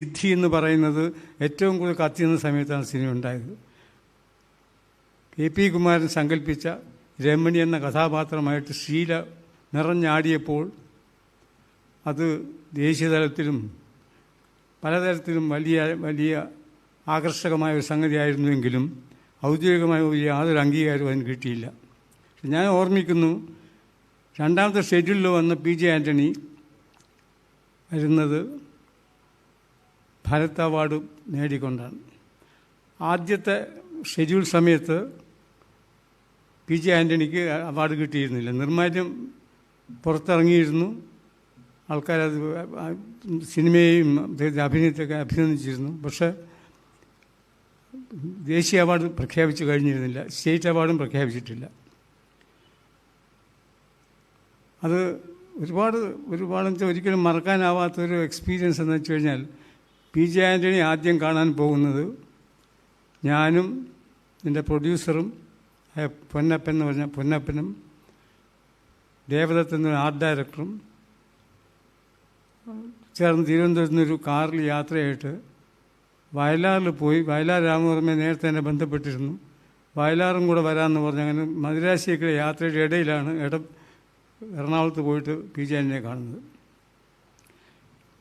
സിദ്ധി എന്ന് പറയുന്നത് ഏറ്റവും കൂടുതൽ കത്തിയുന്ന സമയത്താണ് സിനിമ ഉണ്ടായത്. കെ.പി. കുമാരൻ സങ്കല്പിച്ച രമണി എന്ന കഥാപാത്രമായിട്ട് ശീല നിറഞ്ഞാടിയപ്പോൾ അത് ദേശീയതലത്തിലും പലതരത്തിലും വലിയ വലിയ ആകർഷകമായ ഒരു സംഗതിയായിരുന്നുവെങ്കിലും ഔദ്യോഗികമായ യാതൊരു അംഗീകാരവും അതിന് കിട്ടിയില്ല. ഞാൻ ഓർമ്മിക്കുന്നു, രണ്ടാമത്തെ ഷെഡ്യൂളിൽ വന്ന പി.ജെ. ആൻ്റണി വരുന്നത് ഭാരത് അവാർഡ് നേടിക്കൊണ്ടാണ്. ആദ്യത്തെ ഷെഡ്യൂൾ സമയത്ത് പി.ജെ. ആൻ്റണിക്ക് അവാർഡ് കിട്ടിയിരുന്നില്ല. നിർമ്മാല്യം പുറത്തിറങ്ങിയിരുന്നു, ആൾക്കാരത് സിനിമയെയും അഭിനയത്തെയൊക്കെ അഭിനന്ദിച്ചിരുന്നു. പക്ഷേ ദേശീയ അവാർഡ് പ്രഖ്യാപിച്ചു കഴിഞ്ഞിരുന്നില്ല, സ്റ്റേറ്റ് അവാർഡും പ്രഖ്യാപിച്ചിട്ടില്ല. അത് ഒരുപാട് ഒരിക്കലും മറക്കാനാവാത്തൊരു എക്സ്പീരിയൻസ് എന്ന് വെച്ച് കഴിഞ്ഞാൽ, പി.ജെ. ആൻ്റണി ആദ്യം കാണാൻ പോകുന്നത് ഞാനും എൻ്റെ പ്രൊഡ്യൂസറും പൊന്നപ്പൻ എന്ന് പറഞ്ഞ പൊന്നപ്പനും ദേവദത്ത് എന്ന ആർട്ട് ഡയറക്ടറും ചേർന്ന് തിരുവനന്തപുരത്ത് നിന്നൊരു കാറിൽ യാത്രയായിട്ട് വയലാറിൽ പോയി. വയലാർ രാമവർമ്മയെ നേരത്തെ തന്നെ ബന്ധപ്പെട്ടിരുന്നു. വയലാറും കൂടെ വരാമെന്ന് പറഞ്ഞ് അങ്ങനെ മദിരാശിയൊക്കെ യാത്രയുടെ ഇടയിലാണ് എറണാകുളത്ത് പോയിട്ട് പി.ജെ. ആൻ്റണിയെ കാണുന്നത്.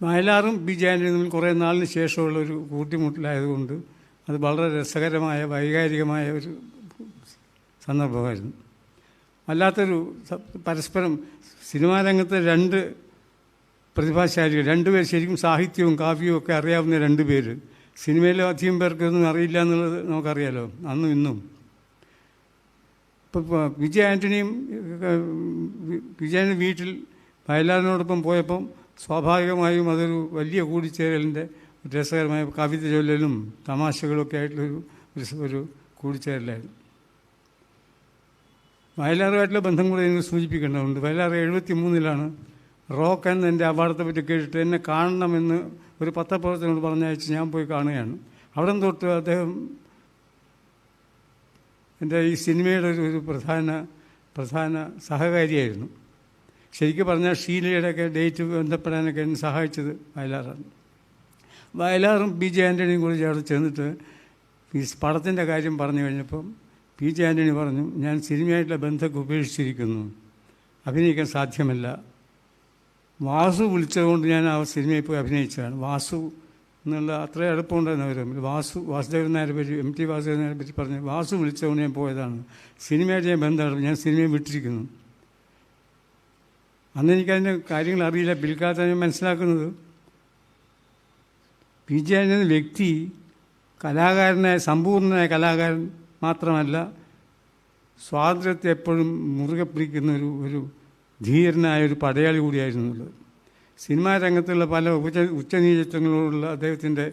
വയലാറും പി.ജെ. ആൻ്റണിയും തമ്മിൽ കുറേ നാളിന് ശേഷമുള്ള ഒരു കൂട്ടിമുട്ടലായതുകൊണ്ട് അത് വളരെ രസകരമായ വൈകാരികമായ ഒരു സന്ദർഭമായിരുന്നു. അല്ലാത്തൊരു പരസ്പരം സിനിമാ രംഗത്തെ രണ്ട് പ്രതിഭാശാലികൾ, രണ്ടുപേർ ശരിക്കും സാഹിത്യവും കാവ്യവും ഒക്കെ അറിയാവുന്ന രണ്ടുപേര്. സിനിമയിലെ അധികം പേർക്കൊന്നും അറിയില്ല എന്നുള്ളത് നമുക്കറിയാലോ, അന്നും ഇന്നും. ഇപ്പോൾ പി.ജെ. ആൻ്റണിയും പി.ജെ. ആൻ്റണി വീട്ടിൽ വയലാറിനോടൊപ്പം പോയപ്പം സ്വാഭാവികമായും അതൊരു വലിയ കൂടിച്ചേരലിൻ്റെ രസകരമായ കവിത ചൊല്ലലും തമാശകളൊക്കെ ആയിട്ടുള്ളൊരു ഒരു കൂടിച്ചേരലായിരുന്നു. വയലാറുമായിട്ടുള്ള ബന്ധം കൂടെ എനിക്ക് സൂചിപ്പിക്കേണ്ടതുണ്ട്. വയലാർ 73-ലാണ് റോക്ക് എന്ന എൻ്റെ അവാർഡത്തെ പറ്റി കേട്ടിട്ട് എന്നെ കാണണമെന്ന് ഒരു പത്രപ്രവർത്തനോട് പറഞ്ഞയച്ച് ഞാൻ പോയി കാണുകയാണ്. അവിടെ തൊട്ട് അദ്ദേഹം എൻ്റെ ഈ സിനിമയുടെ ഒരു പ്രധാന സഹകാരിയായിരുന്നു. ശരിക്കും പറഞ്ഞാൽ ഷീലയുടെയൊക്കെ ഡേറ്റ് ബന്ധപ്പെടാനൊക്കെ എന്നെ സഹായിച്ചത് വയലാറാണ്. വയലാറും പി.ജെ. ആൻ്റണിയും കൂടി അവിടെ ചെന്നിട്ട് ഈ പടത്തിൻ്റെ കാര്യം പറഞ്ഞു കഴിഞ്ഞപ്പം പി.ജെ. ആൻ്റണി പറഞ്ഞു, ഞാൻ സിനിമയായിട്ടുള്ള ബന്ധമൊക്കെ ഉപേക്ഷിച്ചിരിക്കുന്നു, അഭിനയിക്കാൻ സാധ്യമല്ല. വാസു വിളിച്ചതുകൊണ്ട് ഞാൻ ആ സിനിമയിൽ പോയി അഭിനയിച്ചതാണ്. വാസു എന്നുള്ള അത്ര എളുപ്പമുണ്ടായിരുന്നു അവർ തമ്മിൽ. വാസുദേവൻ നായരെ പറ്റി, എം.ടി. വാസുദേവൻ നായരെ പറ്റി പറഞ്ഞു, വാസു വിളിച്ചതുകൊണ്ട് ഞാൻ പോയതാണ്, സിനിമയായിട്ട് ഞാൻ ബന്ധമാണ്, ഞാൻ സിനിമയെ വിട്ടിരിക്കുന്നു. അന്ന് എനിക്കതിൻ്റെ കാര്യങ്ങൾ അറിയില്ല. പിൽക്കാലത്താണ് ഞാൻ മനസ്സിലാക്കുന്നത്, പി.ജെ. ആൻ്റണി എന്ന വ്യക്തി കലാകാരനായ സമ്പൂർണ്ണനായ കലാകാരൻ മാത്രമല്ല, സ്വാതന്ത്ര്യത്തെ എപ്പോഴും മുറുകെ പിടിക്കുന്ന ഒരു ധീരനായ ഒരു പടയാളി കൂടിയായിരുന്നു എന്നുള്ളത്. സിനിമാ രംഗത്തുള്ള പല ഉച്ചനീചത്വങ്ങളോടുള്ള അദ്ദേഹത്തിൻ്റെ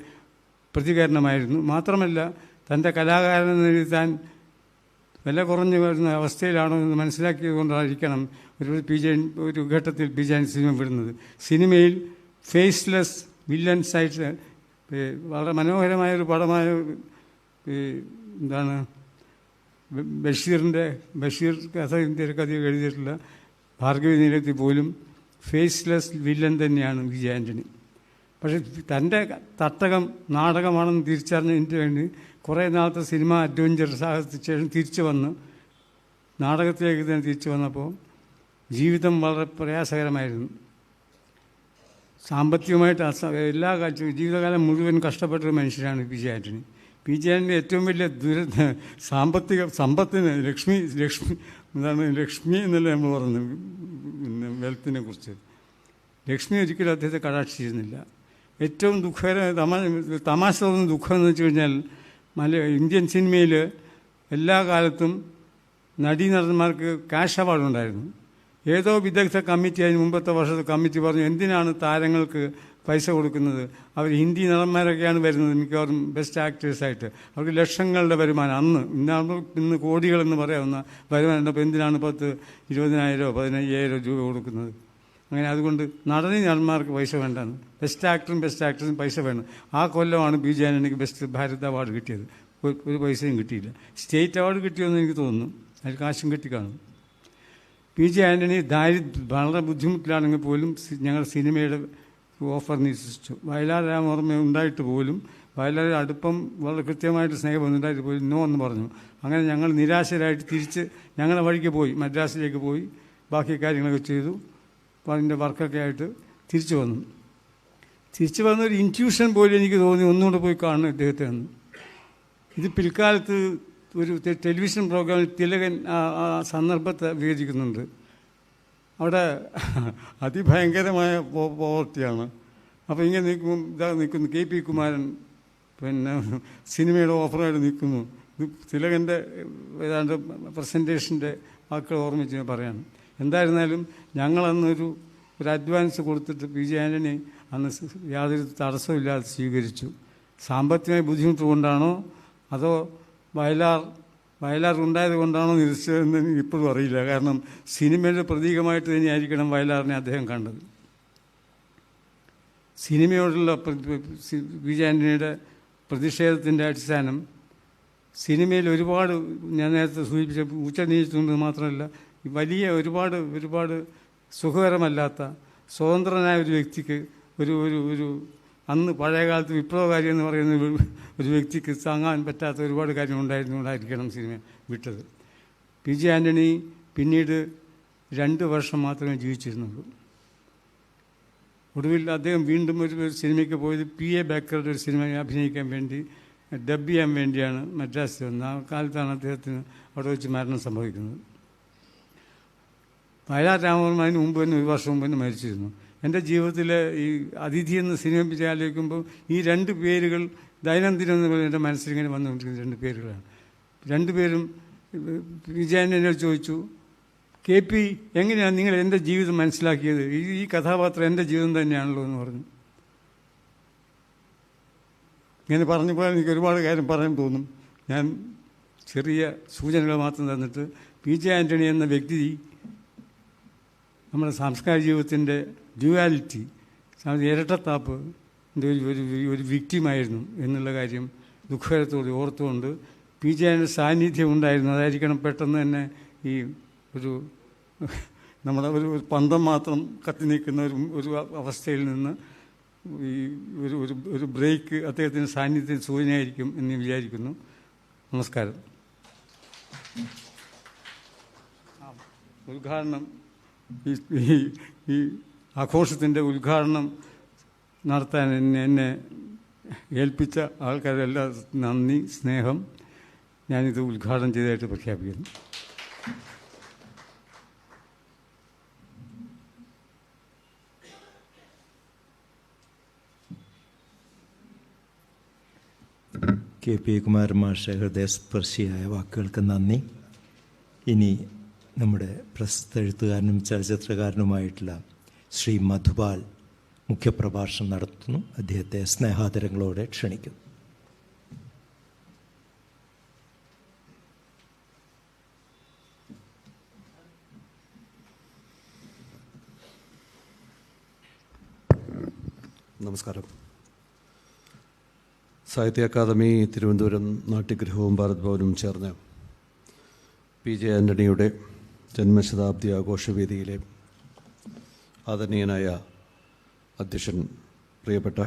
പ്രതികരണമായിരുന്നു. മാത്രമല്ല, തൻ്റെ കലാകാരനെന്ന് താൻ വില കുറഞ്ഞു വരുന്ന അവസ്ഥയിലാണോ എന്ന് മനസ്സിലാക്കിയത് കൊണ്ടായിരിക്കണം ഒരു ഘട്ടത്തിൽ പി.ജെ. ആൻ്റണി സിനിമ വിടുന്നത്. സിനിമയിൽ ഫേസ്ലെസ് വില്ലൻസായിട്ട് വളരെ മനോഹരമായൊരു പടമായ ബഷീർ കഥ എഴുതിയിട്ടുള്ള ഭാർഗവി നിലയത്തിൽ പോലും ഫേസ്ലെസ് വില്ലൻ തന്നെയാണ് പി.ജെ. ആൻ്റണി. പക്ഷേ തൻ്റെ തട്ടകം നാടകമാണെന്ന് തിരിച്ചറിഞ്ഞതിന് വേണ്ടി കുറേ നാളത്തെ സിനിമ അഡ്വഞ്ചർ സാഹസത്തിന് ശേഷം തിരിച്ചു വന്ന് നാടകത്തിലേക്ക് തന്നെ തിരിച്ചു വന്നപ്പോൾ ജീവിതം വളരെ പ്രയാസകരമായിരുന്നു. സാമ്പത്തികമായിട്ട് എല്ലാ കാലത്തും ജീവിതകാലം മുഴുവൻ കഷ്ടപ്പെട്ടൊരു മനുഷ്യനാണ് പി.ജെ. ആൻ്റണി. പി.ജെ. ആൻ്റണി ഏറ്റവും വലിയ സമ്പത്തിന് ലക്ഷ്മി എന്നല്ല നമ്മൾ പറഞ്ഞു, പിന്നെ വെൽത്തിനെ കുറിച്ച്. ലക്ഷ്മി ഒരിക്കലും അദ്ദേഹത്തെ കടാക്ഷിച്ചിരുന്നില്ല. ഏറ്റവും തമാശ തോന്നുന്ന ദുഃഖം എന്ന് വെച്ച് കഴിഞ്ഞാൽ, ഇന്ത്യൻ സിനിമയിൽ എല്ലാ കാലത്തും നടീനടന്മാർക്ക് ക്യാഷ് അവാർഡ് ഉണ്ടായിരുന്നു. ഏതോ വിദഗ്ധ കമ്മിറ്റി, അതിന് മുമ്പത്തെ വർഷത്തെ കമ്മിറ്റി പറഞ്ഞു, എന്തിനാണ് താരങ്ങൾക്ക് പൈസ കൊടുക്കുന്നത്, അവർ ഹിന്ദി നടന്മാരൊക്കെയാണ് വരുന്നത് മിക്കവാറും ബെസ്റ്റ് ആക്ടേഴ്സായിട്ട്, അവർക്ക് ലക്ഷങ്ങളുടെ വരുമാനം ഇന്ന് കോടികളെന്ന് പറയാവുന്ന വരുമാനം. അപ്പോൾ എന്തിനാണ് 10,000-20,000 15,000 രൂപ കൊടുക്കുന്നത്? അങ്ങനെ അതുകൊണ്ട് നടന്മാർക്ക് പൈസ വേണ്ടാന്ന്, ബെസ്റ്റ് ആക്ടറിനും പൈസ വേണം. ആ കൊല്ലമാണ് പി.ജെ. ആൻ്റണിക്ക് ബെസ്റ്റ് ഭാരത് അവാർഡ് കിട്ടിയത്. ഒരു പൈസയും കിട്ടിയില്ല. സ്റ്റേറ്റ് അവാർഡ് കിട്ടിയെന്ന് എനിക്ക് തോന്നുന്നു, അതിൽ കാശും കിട്ടിക്കാണും. പി.ജെ. ആൻ്റണി വളരെ ബുദ്ധിമുട്ടിലാണെങ്കിൽ പോലും ഞങ്ങൾ സിനിമയുടെ ഓഫർ നിരസിച്ചു. വയലാർ രാമവർമ്മ ഉണ്ടായിട്ട് പോലും വയലാർ അടുപ്പം വളരെ കൃത്യമായിട്ട് സ്നേഹം ഉണ്ടായിട്ട് പോലും നോ എന്ന് പറഞ്ഞു. അങ്ങനെ ഞങ്ങൾ നിരാശരായിട്ട് തിരിച്ച് ഞങ്ങളുടെ വഴിക്ക് പോയി, മദ്രാസിലേക്ക് പോയി ബാക്കി കാര്യങ്ങളൊക്കെ ചെയ്തു. അപ്പോൾ അതിൻ്റെ വർക്കൊക്കെ ആയിട്ട് തിരിച്ചു വന്നു. തിരിച്ചു വന്നൊരു ഇൻറ്റ്യൂഷൻ പോലും എനിക്ക് തോന്നി ഒന്നുകൂടെ പോയി കാണണം ഇദ്ദേഹത്തെ എന്ന്. ഇത് പിൽക്കാലത്ത് ഒരു ടെലിവിഷൻ പ്രോഗ്രാമിൽ തിലകൻ ആ സന്ദർഭത്തെ വിവരിക്കുന്നുണ്ട്. അവിടെ അതിഭയങ്കരമായ പോവർട്ടിയാണ്. അപ്പോൾ ഇങ്ങനെ നിൽക്കുന്നു KP കുമാരൻ, പിന്നെ സിനിമയുടെ ഓഫറായിട്ട് നിൽക്കുന്നു. തിലകൻ്റെ ഏതാണ്ട് പ്രസൻറ്റേഷൻ്റെ വാക്കുകൾ ഓർമ്മിച്ച് പറയാണ്. എന്തായിരുന്നാലും ഞങ്ങളന്നൊരു അഡ്വാൻസ് കൊടുത്തിട്ട് PJ ആൻ്റണി അന്ന് യാതൊരു തടസ്സമില്ലാതെ സ്വീകരിച്ചു. സാമ്പത്തികമായ ബുദ്ധിമുട്ട് കൊണ്ടാണോ അതോ വയലാർ ഉണ്ടായത് കൊണ്ടാണോ നിരസിച്ചതെന്ന് ഇപ്പോഴും അറിയില്ല. കാരണം സിനിമയുടെ പ്രതീകമായിട്ട് തന്നെയായിരിക്കണം വയലാറിനെ അദ്ദേഹം കണ്ടത്. സിനിമയോടുള്ള PJ ആൻ്റണിയുടെ പ്രതിഷേധത്തിൻ്റെ അടിസ്ഥാനം സിനിമയിൽ ഒരുപാട്, ഞാൻ നേരത്തെ സൂചിപ്പിച്ച ഉച്ചനീചിട്ടുണ്ട് മാത്രമല്ല, വലിയ ഒരുപാട് സുഖകരമല്ലാത്ത സ്വതന്ത്രനായ ഒരു വ്യക്തിക്ക് ഒരു അന്ന് പഴയകാലത്ത് വിപ്ലവകാരി എന്ന് പറയുന്ന ഒരു വ്യക്തിക്ക് താങ്ങാൻ പറ്റാത്ത ഒരുപാട് കാര്യങ്ങളുണ്ടായിരുന്നുകൊണ്ടായിരിക്കണം സിനിമ വിട്ടത്. PJ ആൻ്റണി പിന്നീട് 2 വർഷം മാത്രമേ ജീവിച്ചിരുന്നുള്ളൂ. ഒടുവിൽ അദ്ദേഹം വീണ്ടും ഒരു സിനിമയ്ക്ക് പോയത് PA ബേക്കറുടെ ഒരു സിനിമ അഭിനയിക്കാൻ വേണ്ടി, ഡബ് ചെയ്യാൻ വേണ്ടിയാണ് മദ്രാസിൽ വന്നത്. ആ കാലത്താണ് അദ്ദേഹത്തിന് അവിടെ വെച്ച് മരണം സംഭവിക്കുന്നത്. വയലാർ രാമവർമ്മ അതിന് മുമ്പ് തന്നെ 1 വർഷം മുമ്പ് തന്നെ മരിച്ചിരുന്നു. എൻ്റെ ജീവിതത്തിലെ ഈ അതിഥി എന്ന സിനിമ പറ്റി ആലോചിക്കുമ്പോൾ ഈ 2 പേരുകൾ ദൈനംദിനം എന്ന് പറയുന്നത് എൻ്റെ മനസ്സിലിങ്ങനെ വന്നുകൊണ്ടിരിക്കുന്ന 2 പേരുകളാണ്. 2 പേരും PJ ആൻ്റണിയോട് ചോദിച്ചു, KP എങ്ങനെയാണ് നിങ്ങൾ എൻ്റെ ജീവിതം മനസ്സിലാക്കിയത്? ഈ കഥാപാത്രം എൻ്റെ ജീവിതം തന്നെയാണല്ലോ എന്ന് പറഞ്ഞു. ഇങ്ങനെ പറഞ്ഞപ്പോൾ എനിക്ക് ഒരുപാട് കാര്യം പറയാൻ തോന്നും. ഞാൻ ചെറിയ സൂചനകൾ മാത്രം തന്നിട്ട്, PJ ആൻ്റണി എന്ന വ്യക്തി നമ്മുടെ സാംസ്കാരിക ജീവിതത്തിൻ്റെ ഡ്യുവാലിറ്റി, ഇരട്ടത്താപ്പ് ഒരു വിക്റ്റിമായിരുന്നു എന്നുള്ള കാര്യം ദുഃഖകരത്തോടെ ഓർത്തുകൊണ്ട് PJ ആൻ്റണി സാന്നിധ്യം ഉണ്ടായിരുന്നു. അതായിരിക്കണം പെട്ടെന്ന് തന്നെ ഈ നമ്മുടെ ഒരു പന്തം മാത്രം കത്തി നിൽക്കുന്ന ഒരു അവസ്ഥയിൽ നിന്ന് ഈ ഒരു ബ്രേക്ക് അദ്ദേഹത്തിൻ്റെ സാന്നിധ്യത്തിന് സൂചനയായിരിക്കും എന്ന് വിചാരിക്കുന്നു. നമസ്കാരം. ഉദ്ഘാടനം ഈ ആഘോഷത്തിൻ്റെ ഉദ്ഘാടനം നടത്താൻ എന്നെ ഏൽപ്പിച്ച ആൾക്കാരെല്ലാം നന്ദി, സ്നേഹം. ഞാനിത് ഉദ്ഘാടനം ചെയ്തതായിട്ട് പ്രഖ്യാപിക്കുന്നു. KP കുമാരൻ മാഷ് ഹൃദയസ്പർശിയായ വാക്കുകൾക്ക് നന്ദി. ഇനി നമ്മുടെ പ്രസിദ്ധ എഴുത്തുകാരനും ചലച്ചിത്രകാരനുമായിട്ടുള്ള ശ്രീ മധുപാൽ മുഖ്യപ്രഭാഷണം നടത്തുന്നു. അദ്ദേഹത്തെ സ്നേഹാദരങ്ങളോടെ ക്ഷണിക്കുന്നു. നമസ്കാരം. സാഹിത്യ അക്കാദമി, തിരുവനന്തപുരം നാട്യഗൃഹവും ഭാരത് ഭവനും ചേർന്ന് PJ ആൻ്റണിയുടെ ജന്മശതാബ്ദി ആഘോഷവേദിയിലെ ആദരണീയനായ അധ്യക്ഷൻ പ്രിയപ്പെട്ട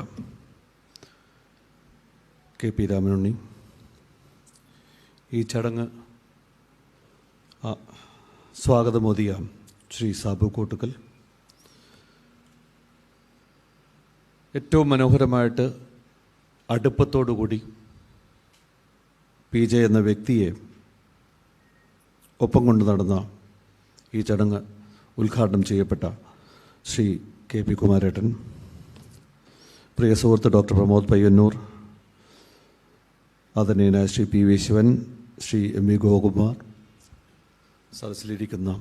KP രാമനുണ്ണി, ഈ ചടങ്ങ് സ്വാഗതമോദിയ ശ്രീ സാബു കോട്ടുക്കൽ, ഏറ്റവും മനോഹരമായിട്ട് അടുപ്പത്തോടുകൂടി PJ എന്ന വ്യക്തിയെ ഒപ്പം കൊണ്ട് നടന്ന ഈ ചടങ്ങ് ഉദ്ഘാടനം ചെയ്യപ്പെട്ട ശ്രീ KP കുമാരേട്ടൻ, പ്രിയ സുഹൃത്ത് ഡോക്ടർ പ്രമോദ് പയ്യന്നൂർ, ആദരണീയനായ Shri PV Shivan, Shri MV ഗോകുമാർ, സദസ്സിലിരിക്കുന്ന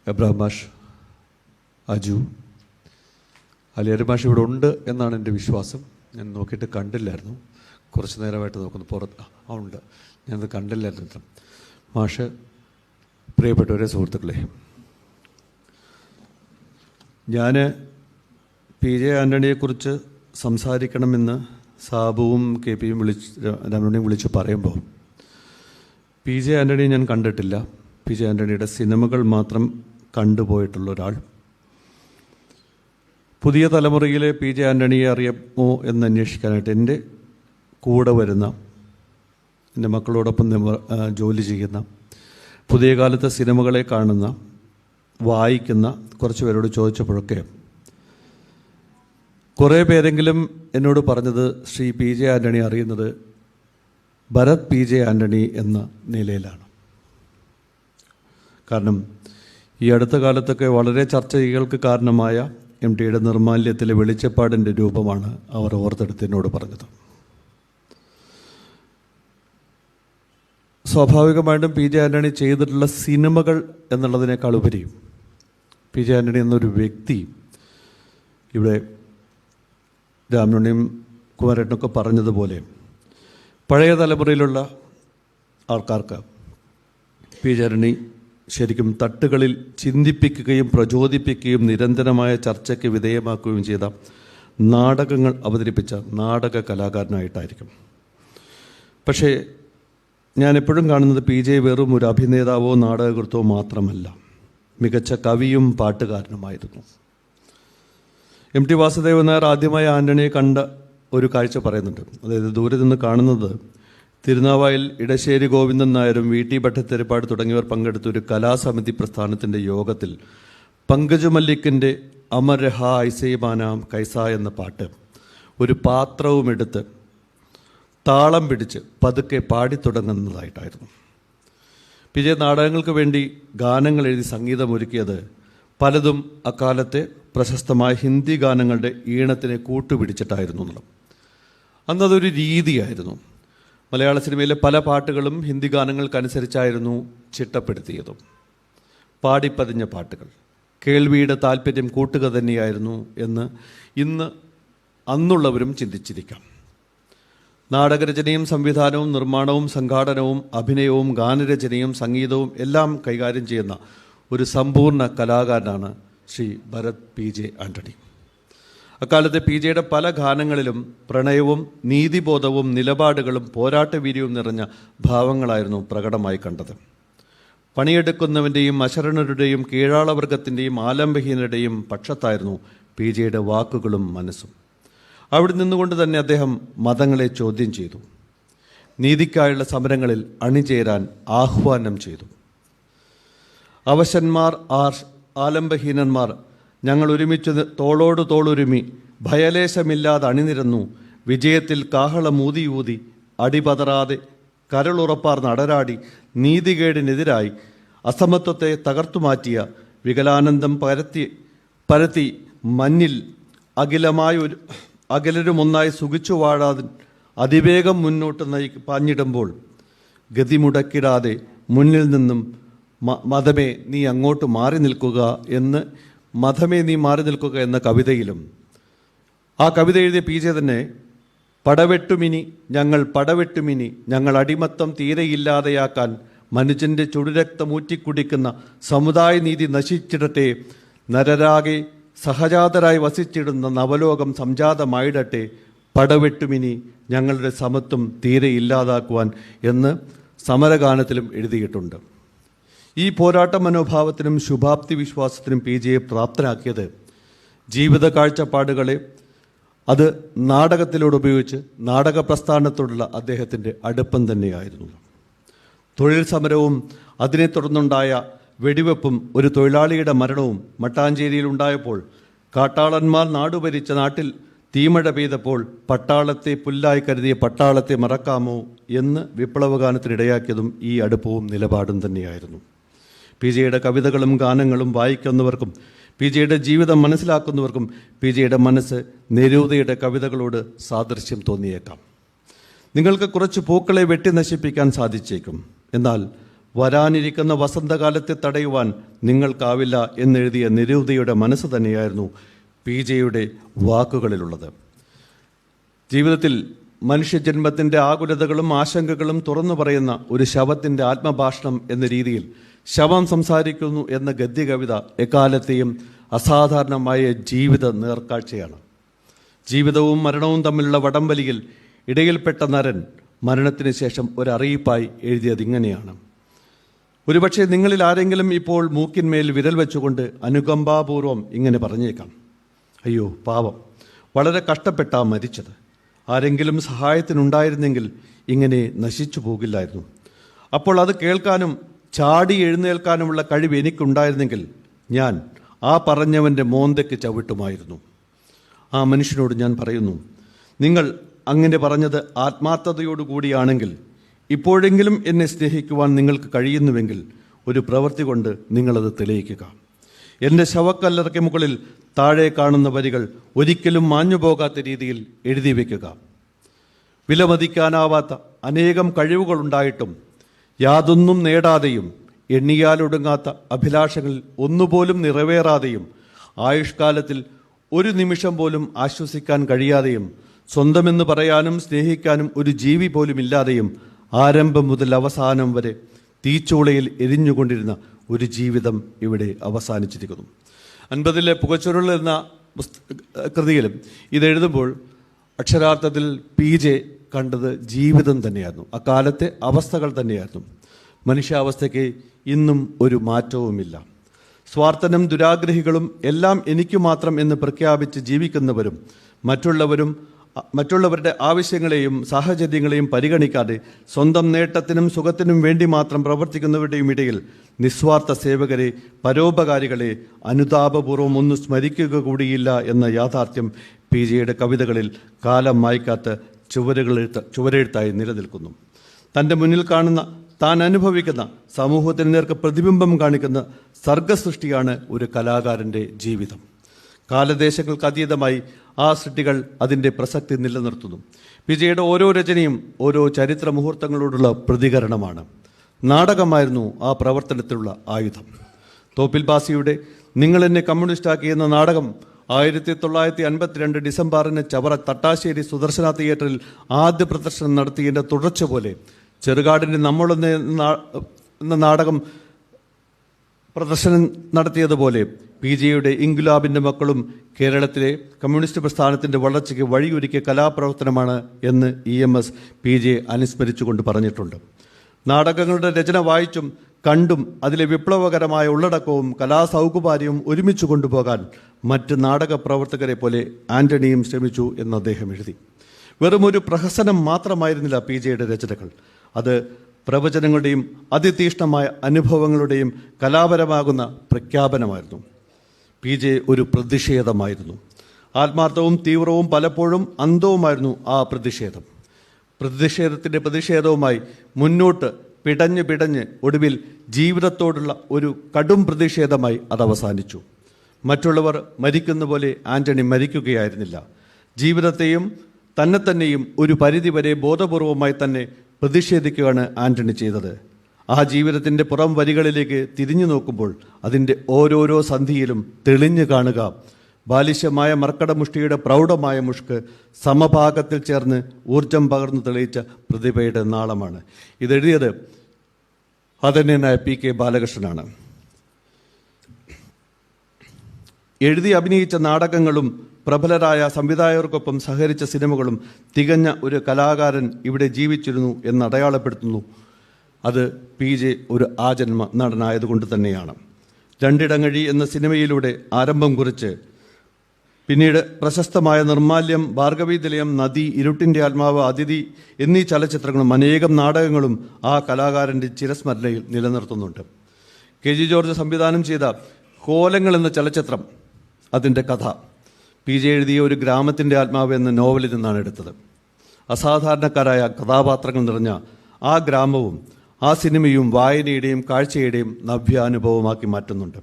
Abraham മാഷ്, അജു, അലിയാർ മാഷ് ഇവിടെ ഉണ്ട് എന്നാണ് എൻ്റെ വിശ്വാസം. ഞാൻ നോക്കിയിട്ട് കണ്ടില്ലായിരുന്നു, കുറച്ച് നേരമായിട്ട് നോക്കുന്നു, പുറത്ത് ഉണ്ട്, ഞാനത് കണ്ടില്ലായിരുന്നു. മാഷ്, പ്രിയപ്പെട്ടവരെ, സുഹൃത്തുക്കളെ, ഞാൻ PJ ആൻ്റണിയെക്കുറിച്ച് സംസാരിക്കണമെന്ന് സാബുവും KPയും രാമനുണ്ണിയും വിളിച്ച് പറയുമ്പോൾ PJ ആൻ്റണിയെ ഞാൻ കണ്ടിട്ടില്ല. PJ ആൻ്റണിയുടെ സിനിമകൾ മാത്രം കണ്ടുപോയിട്ടുള്ള ഒരാൾ. പുതിയ തലമുറയിലെ പി ജെ ആൻ്റണിയെ അറിയാമോ എന്ന് അന്വേഷിക്കാനായിട്ട് എൻ്റെ കൂടെ വരുന്ന, എൻ്റെ മക്കളോടൊപ്പം ജോലി ചെയ്യുന്ന, പുതിയ കാലത്തെ സിനിമകളെ കാണുന്ന, വായിക്കുന്ന കുറച്ച് പേരോട് ചോദിച്ചപ്പോഴൊക്കെ കുറേ പേരെങ്കിലും എന്നോട് പറഞ്ഞത് ശ്രീ പി ജെ ആൻ്റണി അറിയുന്നത് ഭരത് പി ജെ ആൻ്റണി എന്ന നിലയിലാണ്. കാരണം ഈ അടുത്ത കാലത്തൊക്കെ വളരെ ചർച്ചകൾക്ക് കാരണമായ എം ടിയുടെ നിർമാല്യത്തിലെ വെളിച്ചപ്പാടിൻ്റെ രൂപമാണ് അവർ ഓർത്തെടുത്ത് എന്നോട് പറഞ്ഞത്. സ്വാഭാവികമായിട്ടും പി ജെ ആൻ്റണി ചെയ്തിട്ടുള്ള സിനിമകൾ എന്നുള്ളതിനേക്കാൾ ഉപരി പി ജെ ആൻ്റണി എന്നൊരു വ്യക്തി, ഇവിടെ രാമനുണ്ണിയും കുമാരേട്ടനൊക്കെ പറഞ്ഞതുപോലെ പഴയ തലമുറയിലുള്ള ആൾക്കാർക്ക് പി ജെ ആൻ്റണി ശരിക്കും തട്ടുകളിൽ ചിന്തിപ്പിക്കുകയും പ്രചോദിപ്പിക്കുകയും നിരന്തരമായ ചർച്ചയ്ക്ക് വിധേയമാക്കുകയും ചെയ്ത നാടകങ്ങൾ അവതരിപ്പിച്ച നാടക കലാകാരനായിട്ടായിരിക്കും. പക്ഷേ ഞാൻ എപ്പോഴും കാണുന്നത് പി ജെ വെറും ഒരു അഭിനേതാവോ നാടകകൃത്തോ മാത്രമല്ല, മികച്ച കവിയും പാട്ടുകാരനുമായിരുന്നു. എം ടി വാസുദേവൻ നായർ ആദ്യമായി ആൻ്റണിയെ കണ്ട ഒരു കാഴ്ച പറയുന്നുണ്ട്. അതായത് ദൂരെ നിന്ന് കാണുന്നത് തിരുനാവായിൽ ഇടശ്ശേരി ഗോവിന്ദൻ നായരും വി ടി ഭട്ടത്തിരിപ്പാട് തുടങ്ങിയവർ പങ്കെടുത്ത ഒരു കലാസമിതി പ്രസ്ഥാനത്തിൻ്റെ യോഗത്തിൽ പങ്കജ് മല്ലിക്കിൻ്റെ അമരഹ ഐസൈമാനാം കൈസ എന്ന പാട്ട് ഒരു പാത്രവുമെടുത്ത് താളം പിടിച്ച് പതുക്കെ പാടിത്തുടങ്ങുന്നതായിട്ടായിരുന്നു. പി ജെ നാടകങ്ങൾക്ക് വേണ്ടി ഗാനങ്ങൾ എഴുതി സംഗീതമൊരുക്കിയത് പലതും അക്കാലത്തെ പ്രശസ്തമായ ഹിന്ദി ഗാനങ്ങളുടെ ഈണത്തിനെ കൂട്ടുപിടിച്ചിട്ടായിരുന്നു എന്നുള്ളത്. അന്നതൊരു രീതിയായിരുന്നു. മലയാള സിനിമയിലെ പല പാട്ടുകളും ഹിന്ദി ഗാനങ്ങൾക്കനുസരിച്ചായിരുന്നു ചിട്ടപ്പെടുത്തിയതും. പാടിപ്പതിഞ്ഞ പാട്ടുകൾ കേൾവിയുടെ താല്പര്യം കൂട്ടുക തന്നെയായിരുന്നു എന്ന് ഇന്ന് അന്നുള്ളവരും ചിന്തിച്ചിരിക്കാം. നാടകരചനയും സംവിധാനവും നിർമ്മാണവും സംഘാടനവും അഭിനയവും ഗാനരചനയും സംഗീതവും എല്ലാം കൈകാര്യം ചെയ്യുന്ന ഒരു സമ്പൂർണ്ണ കലാകാരനാണ് ശ്രീ ഭരത് പി ജെ ആൻ്റണി. അക്കാലത്തെ പി ജെയുടെ പല ഗാനങ്ങളിലും പ്രണയവും നീതിബോധവും നിലപാടുകളും പോരാട്ടവീര്യവും നിറഞ്ഞ ഭാവങ്ങളായിരുന്നു പ്രകടമായി കണ്ടത്. പണിയെടുക്കുന്നവൻ്റെയും അശരണരുടെയും കീഴാളവർഗത്തിൻ്റെയും ആലംബഹീനരുടെയും പക്ഷത്തായിരുന്നു പി ജെയുടെ വാക്കുകളും മനസ്സും. അവിടെ നിന്നുകൊണ്ട് തന്നെ അദ്ദേഹം മതങ്ങളെ ചോദ്യം ചെയ്തു. നീതിക്കായുള്ള സമരങ്ങളിൽ അണിചേരാൻ ആഹ്വാനം ചെയ്തു. അവശന്മാർ ആലംബഹീനന്മാർ ഞങ്ങൾ ഒരുമിച്ച് തോളോട് തോളൊരുമി ഭയലേശമില്ലാതെ അണിനിരന്നു. വിജയത്തിൽ കാഹളമൂതിയൂതി അടിപതറാതെ കരളുറപ്പാർ നടരാടി നീതികേടിനെതിരായി അസമത്വത്തെ തകർത്തുമാറ്റിയ വികലാനന്ദം പരത്തി മഞ്ഞിൽ അകലരുമൊന്നായി സുഖിച്ചു വാഴാതെ അതിവേഗം മുന്നോട്ട് പാഞ്ഞിടുമ്പോൾ ഗതിമുടക്കിടാതെ മുന്നിൽ നിന്നും മതമേ നീ അങ്ങോട്ട് മാറി നിൽക്കുക എന്ന് മതമേ നീ മാറി നിൽക്കുക എന്ന കവിതയിലും ആ കവിത എഴുതിയ പി ജെ തന്നെ പടവെട്ടുമിനി ഞങ്ങൾ അടിമത്തം തീരെയില്ലാതെയാക്കാൻ മനുഷ്യൻ്റെ ചുടുരക്തം ഊറ്റിക്കുടിക്കുന്ന സമുദായ നീതി നശിച്ചിടട്ടെ, നരരാകെ സഹജാതരായി വസിച്ചിടുന്ന നവലോകം സംജാതമായിടട്ടെ, പടവെട്ടുമിനി ഞങ്ങളുടെ സമത്വം തീരെ ഇല്ലാതാക്കുവാൻ എന്ന് സമരഗാനത്തിലും എഴുതിയിട്ടുണ്ട്. ഈ പോരാട്ട മനോഭാവത്തിനും ശുഭാപ്തി വിശ്വാസത്തിനും പി ജിയെ പ്രാപ്തനാക്കിയത് ജീവിത കാഴ്ചപ്പാടുകളെ അത് നാടകത്തിലൂടെ ഉപയോഗിച്ച് നാടക പ്രസ്ഥാനത്തോടുള്ള അദ്ദേഹത്തിൻ്റെ അടുപ്പം തന്നെയായിരുന്നു. തൊഴിൽ സമരവും അതിനെ തുടർന്നുണ്ടായ വെടിവെപ്പും ഒരു തൊഴിലാളിയുടെ മരണവും മട്ടാഞ്ചേരിയിൽ ഉണ്ടായപ്പോൾ കാട്ടാളന്മാർ നാടുഭരിച്ച നാട്ടിൽ തീമഴ പെയ്തപ്പോൾ പട്ടാളത്തെ പുല്ലായി കരുതിയ പട്ടാളത്തെ മറക്കാമോ എന്ന് വിപ്ലവഗാനത്തിനിടയാക്കിയതും ഈ അടുപ്പവും നിലപാടും തന്നെയായിരുന്നു. പി ജിയുടെ കവിതകളും ഗാനങ്ങളും വായിക്കുന്നവർക്കും പി ജിയുടെ ജീവിതം മനസ്സിലാക്കുന്നവർക്കും പി ജിയുടെ മനസ്സ് നെരൂദയുടെ കവിതകളോട് സാദൃശ്യം തോന്നിയേക്കാം. നിങ്ങൾക്ക് കുറച്ച് പൂക്കളെ വെട്ടി നശിപ്പിക്കാൻ സാധിച്ചേക്കും, എന്നാൽ വരാനിരിക്കുന്ന വസന്തകാലത്തെ തടയുവാൻ നിങ്ങൾക്കാവില്ല എന്നെഴുതിയ നെരൂദയുടെ മനസ്സ് തന്നെയായിരുന്നു പി ജിയുടെ വാക്കുകളിലുള്ളത്. ജീവിതത്തിൽ മനുഷ്യജന്മത്തിൻ്റെ ആകുലതകളും ആശങ്കകളും തുറന്നു പറയുന്ന ഒരു ശവത്തിൻ്റെ ആത്മഭാഷണം എന്ന രീതിയിൽ ശവം സംസാരിക്കുന്നു എന്ന ഗദ്യകവിത എക്കാലത്തെയും അസാധാരണമായ ജീവിത നേർക്കാഴ്ചയാണ്. ജീവിതവും മരണവും തമ്മിലുള്ള വടംവലിയിൽ ഇടയിൽപ്പെട്ട നരൻ മരണത്തിന് ശേഷം ഒരറിയിപ്പായി എഴുതിയതിങ്ങനെയാണ്: ഒരുപക്ഷെ നിങ്ങളിൽ ആരെങ്കിലും ഇപ്പോൾ മൂക്കിന്മേൽ വിരൽ വെച്ചുകൊണ്ട് അനുകമ്പാപൂർവം ഇങ്ങനെ പറഞ്ഞേക്കാം, അയ്യോ പാവം, വളരെ കഷ്ടപ്പെട്ടാ മരിച്ചത്. ആരെങ്കിലും സഹായത്തിനുണ്ടായിരുന്നെങ്കിൽ ഇങ്ങനെ നശിച്ചു പോകില്ലായിരുന്നു. അപ്പോൾ അത് കേൾക്കാനും ചാടി എഴുന്നേൽക്കാനുമുള്ള കഴിവ് എനിക്കുണ്ടായിരുന്നെങ്കിൽ ഞാൻ ആ പറഞ്ഞവൻ്റെ മോന്തയ്ക്ക് ചവിട്ടുമായിരുന്നു. ആ മനുഷ്യനോട് ഞാൻ പറയുന്നു, നിങ്ങൾ അങ്ങനെ പറഞ്ഞത് ആത്മാർത്ഥതയോടുകൂടിയാണെങ്കിൽ ഇപ്പോഴെങ്കിലും എന്നെ സ്നേഹിക്കുവാൻ നിങ്ങൾക്ക് കഴിയുന്നുവെങ്കിൽ ഒരു പ്രവൃത്തി കൊണ്ട് നിങ്ങളത് തെളിയിക്കുക. എൻ്റെ ശവക്കല്ലറയ്ക്ക് മുകളിൽ താഴെ കാണുന്ന വരികൾ ഒരിക്കലും മാഞ്ഞുപോകാത്ത രീതിയിൽ എഴുതി വയ്ക്കുക. വിലമതിക്കാനാവാത്ത അനേകം കഴിവുകളുണ്ടായിട്ടും യാതൊന്നും നേടാതെയും എണ്ണിയാലൊടുങ്ങാത്ത അഭിലാഷങ്ങൾ ഒന്നുപോലും നിറവേറാതെയും ആയുഷ്കാലത്തിൽ ഒരു നിമിഷം പോലും ആശ്വസിക്കാൻ കഴിയാതെയും സ്വന്തമെന്ന് പറയാനും സ്നേഹിക്കാനും ഒരു ജീവി പോലും ഇല്ലാതെയും ആരംഭം മുതൽ അവസാനം വരെ തീച്ചൂളയിൽ എരിഞ്ഞുകൊണ്ടിരുന്ന ഒരു ജീവിതം ഇവിടെ അവസാനിച്ചിരിക്കുന്നു. 50-ലെ പുകച്ചുരുൾ എന്ന കൃതിയിലും ഇതെഴുതുമ്പോൾ അക്ഷരാർത്ഥത്തിൽ PJ കണ്ടത് ജീവിതം തന്നെയായിരുന്നു, അക്കാലത്തെ അവസ്ഥകൾ തന്നെയായിരുന്നു. മനുഷ്യാവസ്ഥയ്ക്ക് ഇന്നും ഒരു മാറ്റവുമില്ല. സ്വാർത്ഥനും ദുരാഗ്രഹികളും എല്ലാം എനിക്ക് മാത്രം എന്ന് പ്രഖ്യാപിച്ച് ജീവിക്കുന്നവരും മറ്റുള്ളവരുടെ ആവശ്യങ്ങളെയും സാഹചര്യങ്ങളെയും പരിഗണിക്കാതെ സ്വന്തം നേട്ടത്തിനും സുഖത്തിനും വേണ്ടി മാത്രം പ്രവർത്തിക്കുന്നവരുടെയും ഇടയിൽ നിസ്വാർത്ഥ സേവകരെ, പരോപകാരികളെ അനുതാപപൂർവ്വം ഒന്നും സ്മരിക്കുക കൂടിയില്ല എന്ന യാഥാർത്ഥ്യം PJയുടെ കവിതകളിൽ കാലം മായ്ക്കാത്ത ചുവരെഴുത്തായി നിലനിൽക്കുന്നു. തൻ്റെ മുന്നിൽ കാണുന്ന, താൻ അനുഭവിക്കുന്ന സമൂഹത്തിന് നേർക്ക് പ്രതിബിംബം കാണിക്കുന്ന സർഗസൃഷ്ടിയാണ് ഒരു കലാകാരൻ്റെ ജീവിതം. കാലദേശങ്ങൾക്ക് അതീതമായി ആ സൃഷ്ടികൾ അതിൻ്റെ പ്രസക്തി നിലനിർത്തുന്നു. PJയുടെ ഓരോ രചനയും ഓരോ ചരിത്ര മുഹൂർത്തങ്ങളോടുള്ള പ്രതികരണമാണ്. നാടകമായിരുന്നു ആ പ്രവർത്തനത്തിലുള്ള ആയുധം. തോപ്പിൽ ബാസിയുടെ നിങ്ങൾ എന്നെ കമ്മ്യൂണിസ്റ്റാക്കി എന്ന നാടകം 1952 ഡിസംബറിന് ചവറ തട്ടാശ്ശേരി സുദർശന തിയേറ്ററിൽ ആദ്യ പ്രദർശനം നടത്തിയതിൻ്റെ തുടർച്ച പോലെ ചെറുകാടിൻ്റെ നമ്മളൊന്ന് എന്ന നാടകം പ്രദർശനം നടത്തിയതുപോലെ PJയുടെ ഇൻക്വിലാബിൻ്റെ മക്കളും കേരളത്തിലെ കമ്മ്യൂണിസ്റ്റ് പ്രസ്ഥാനത്തിൻ്റെ വളർച്ചയ്ക്ക് വഴിയൊരുക്കിയ കലാപ്രവർത്തനമാണ് എന്ന് EMS PJ അനുസ്മരിച്ചുകൊണ്ട് പറഞ്ഞിട്ടുണ്ട്. നാടകങ്ങളുടെ രചന വായിച്ചും കണ്ടും അതിലെ വിപ്ലവകരമായ ഉള്ളടക്കവും കലാസൗകുമാര്യവും ഒരുമിച്ച് കൊണ്ടുപോകാൻ മറ്റ് നാടക പ്രവർത്തകരെ പോലെ ആന്റണിയും ശ്രമിച്ചു എന്ന് അദ്ദേഹം എഴുതി. വെറുമൊരു പ്രഹസനം മാത്രമായിരുന്നില്ല PJയുടെ രചനകൾ. അത് പ്രവചനങ്ങളുടെയും അതിതീഷ്ണമായ അനുഭവങ്ങളുടെയും കലാപരമാകുന്ന പ്രഖ്യാപനമായിരുന്നു. PJ ഒരു പ്രതിഷേധമായിരുന്നു. ആത്മാർത്ഥവും തീവ്രവും പലപ്പോഴും അന്ധവുമായിരുന്നു ആ പ്രതിഷേധം. പ്രതിഷേധവുമായി മുന്നോട്ട് പിടഞ്ഞ് ഒടുവിൽ ജീവിതത്തോടുള്ള ഒരു കടും പ്രതിഷേധമായി അത് അവസാനിച്ചു. മറ്റുള്ളവർ മരിക്കുന്ന പോലെ ആന്റണി മരിക്കുകയായിരുന്നില്ല. ജീവിതത്തെയും തന്നെയും ഒരു പരിധിവരെ ബോധപൂർവമായി തന്നെ പ്രതിഷേധിക്കുകയാണ് ആന്റണി ചെയ്തത്. ആ ജീവിതത്തിൻ്റെ പുറം വരികളിലേക്ക് തിരിഞ്ഞു നോക്കുമ്പോൾ അതിൻ്റെ ഓരോരോ സന്ധിയിലും തെളിഞ്ഞു കാണുക ബാലിശമായ മർക്കടമുഷ്ടിയുടെ പ്രൗഢമായ മുഷ്ക് സമഭാഗത്തിൽ ചേർന്ന് ഊർജം പകർന്നു തെളിയിച്ച പ്രതിഭയുടെ നാളമാണ്. ഇതെഴുതിയത് ആദരണീയനായ PK ബാലകൃഷ്ണനാണ്. എഴുതി അഭിനയിച്ച നാടകങ്ങളും പ്രബലരായ സംവിധായകർക്കൊപ്പം സഹകരിച്ച സിനിമകളും തികഞ്ഞ ഒരു കലാകാരൻ ഇവിടെ ജീവിച്ചിരുന്നു എന്ന് അടയാളപ്പെടുത്തുന്നു. അത് PJ ഒരു ആജന്മ നടനായതുകൊണ്ട് തന്നെയാണ്. രണ്ടിടങ്ങഴി എന്ന സിനിമയിലൂടെ ആരംഭം കുറിച്ച് പിന്നീട് പ്രശസ്തമായ നിർമാല്യം, ഭാർഗവീ നിലയം, നദി, ഇരുട്ടിൻ്റെ ആത്മാവ്, അതിഥി എന്നീ ചലച്ചിത്രങ്ങളും അനേകം നാടകങ്ങളും ആ കലാകാരൻ്റെ ചിരസ്മരണയിൽ നിലനിർത്തുന്നുണ്ട്. KG ജോർജ് സംവിധാനം ചെയ്ത കോലങ്ങൾ എന്ന ചലച്ചിത്രം, അതിൻ്റെ കഥ PJ എഴുതിയ ഒരു ഗ്രാമത്തിൻ്റെ ആത്മാവ് എന്ന നോവലിൽ നിന്നാണ് എടുത്തത്. അസാധാരണക്കാരായ കഥാപാത്രങ്ങൾ നിറഞ്ഞ ആ ഗ്രാമവും ആ സിനിമയും വായനയുടെയും കാഴ്ചയുടെയും നവ്യാനുഭവമാക്കി മാറ്റുന്നുണ്ട്.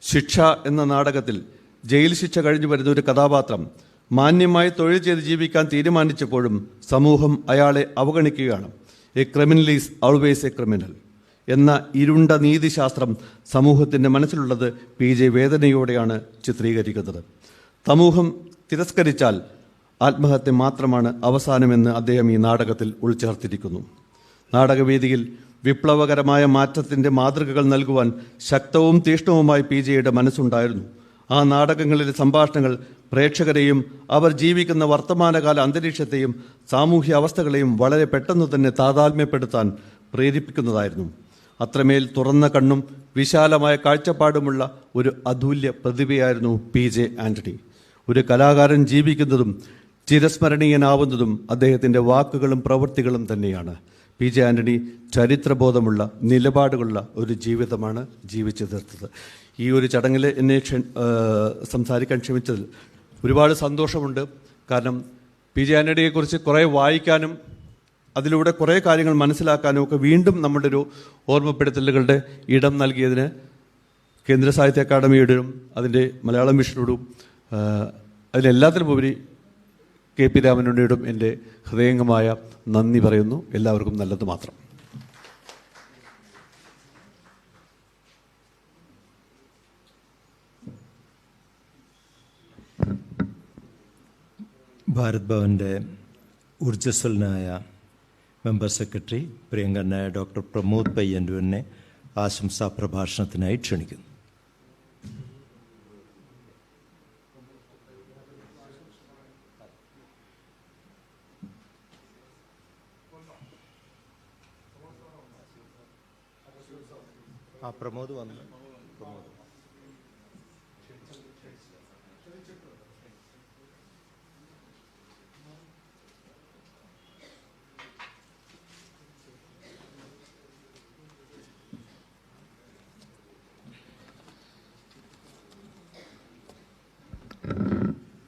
ശിക്ഷ എന്ന നാടകത്തിൽ ജയിൽ ശിക്ഷ കഴിഞ്ഞു വരുന്ന ഒരു കഥാപാത്രം മാന്യമായി തൊഴിൽ ചെയ്ത് ജീവിക്കാൻ തീരുമാനിച്ചപ്പോഴും സമൂഹം അയാളെ അവഗണിക്കുകയാണ്. A criminal is always A criminal എന്ന ഇരുണ്ട നീതിശാസ്ത്രം സമൂഹത്തിൻ്റെ മനസ്സിലുള്ളത് PJ വേദനയോടെയാണ് ചിത്രീകരിക്കുന്നത്. സമൂഹം തിരസ്കരിച്ചാൽ ആത്മഹത്യ മാത്രമാണ് അവസാനമെന്ന് അദ്ദേഹം ഈ നാടകത്തിൽ ഉൾച്ചേർത്തിരിക്കുന്നു. നാടകവേദിയിൽ വിപ്ലവകരമായ മാറ്റത്തിൻ്റെ മാതൃകകൾ നൽകുവാൻ ശക്തവും തീഷ്ണവുമായി PJയുടെ മനസ്സുണ്ടായിരുന്നു. ആ നാടകങ്ങളിലെ സംഭാഷണങ്ങൾ പ്രേക്ഷകരെയും അവർ ജീവിക്കുന്ന വർത്തമാനകാല അന്തരീക്ഷത്തെയും സാമൂഹ്യ അവസ്ഥകളെയും വളരെ പെട്ടെന്ന് തന്നെ താതാത്മ്യപ്പെടുത്താൻ പ്രേരിപ്പിക്കുന്നതായിരുന്നു. അത്രമേൽ തുറന്ന കണ്ണും വിശാലമായ കാഴ്ചപ്പാടുമുള്ള ഒരു അതുല്യ പ്രതിഭയായിരുന്നു PJ ആന്റണി. ഒരു കലാകാരൻ ജീവിക്കുന്നതും ചിരസ്മരണീയനാവുന്നതും അദ്ദേഹത്തിൻ്റെ വാക്കുകളും പ്രവൃത്തികളും തന്നെയാണ്. പി ജെ ആൻ്റണി ചരിത്രബോധമുള്ള നിലപാടുകളുള്ള ഒരു ജീവിതമാണ് ജീവിച്ചു തീർത്തത്. ഈ ഒരു ചടങ്ങിൽ എന്നെ സംസാരിക്കാൻ ക്ഷമിച്ചതിൽ ഒരുപാട് സന്തോഷമുണ്ട്. കാരണം പി ജെ ആൻ്റണിയെക്കുറിച്ച് കുറേ വായിക്കാനും അതിലൂടെ കുറേ കാര്യങ്ങൾ മനസ്സിലാക്കാനും ഒക്കെ വീണ്ടും നമ്മുടെ ഒരു ഓർമ്മപ്പെടുത്തലുകളുടെ ഇടം നൽകിയതിന് കേന്ദ്ര സാഹിത്യ അക്കാദമിയോടും അതിൻ്റെ മലയാളം മിഷനോടും അതിലെല്ലാത്തിനുമുപരി കെ പി രാമനുണ്ണിയോടും എൻ്റെ ഹൃദയംഗമായ നന്ദി പറയുന്നു. എല്ലാവർക്കും നല്ലത് മാത്രം. ഭാരത് ഭവൻ്റെ ഊർജ്ജസ്വലനായ മെമ്പർ സെക്രട്ടറി പ്രിയങ്കരനായ ഡോക്ടർ പ്രമോദ് പയ്യന്നൂരിനെ ആശംസാ പ്രഭാഷണത്തിനായി ക്ഷണിക്കുന്നു. പ്രമോദ് വന്നു.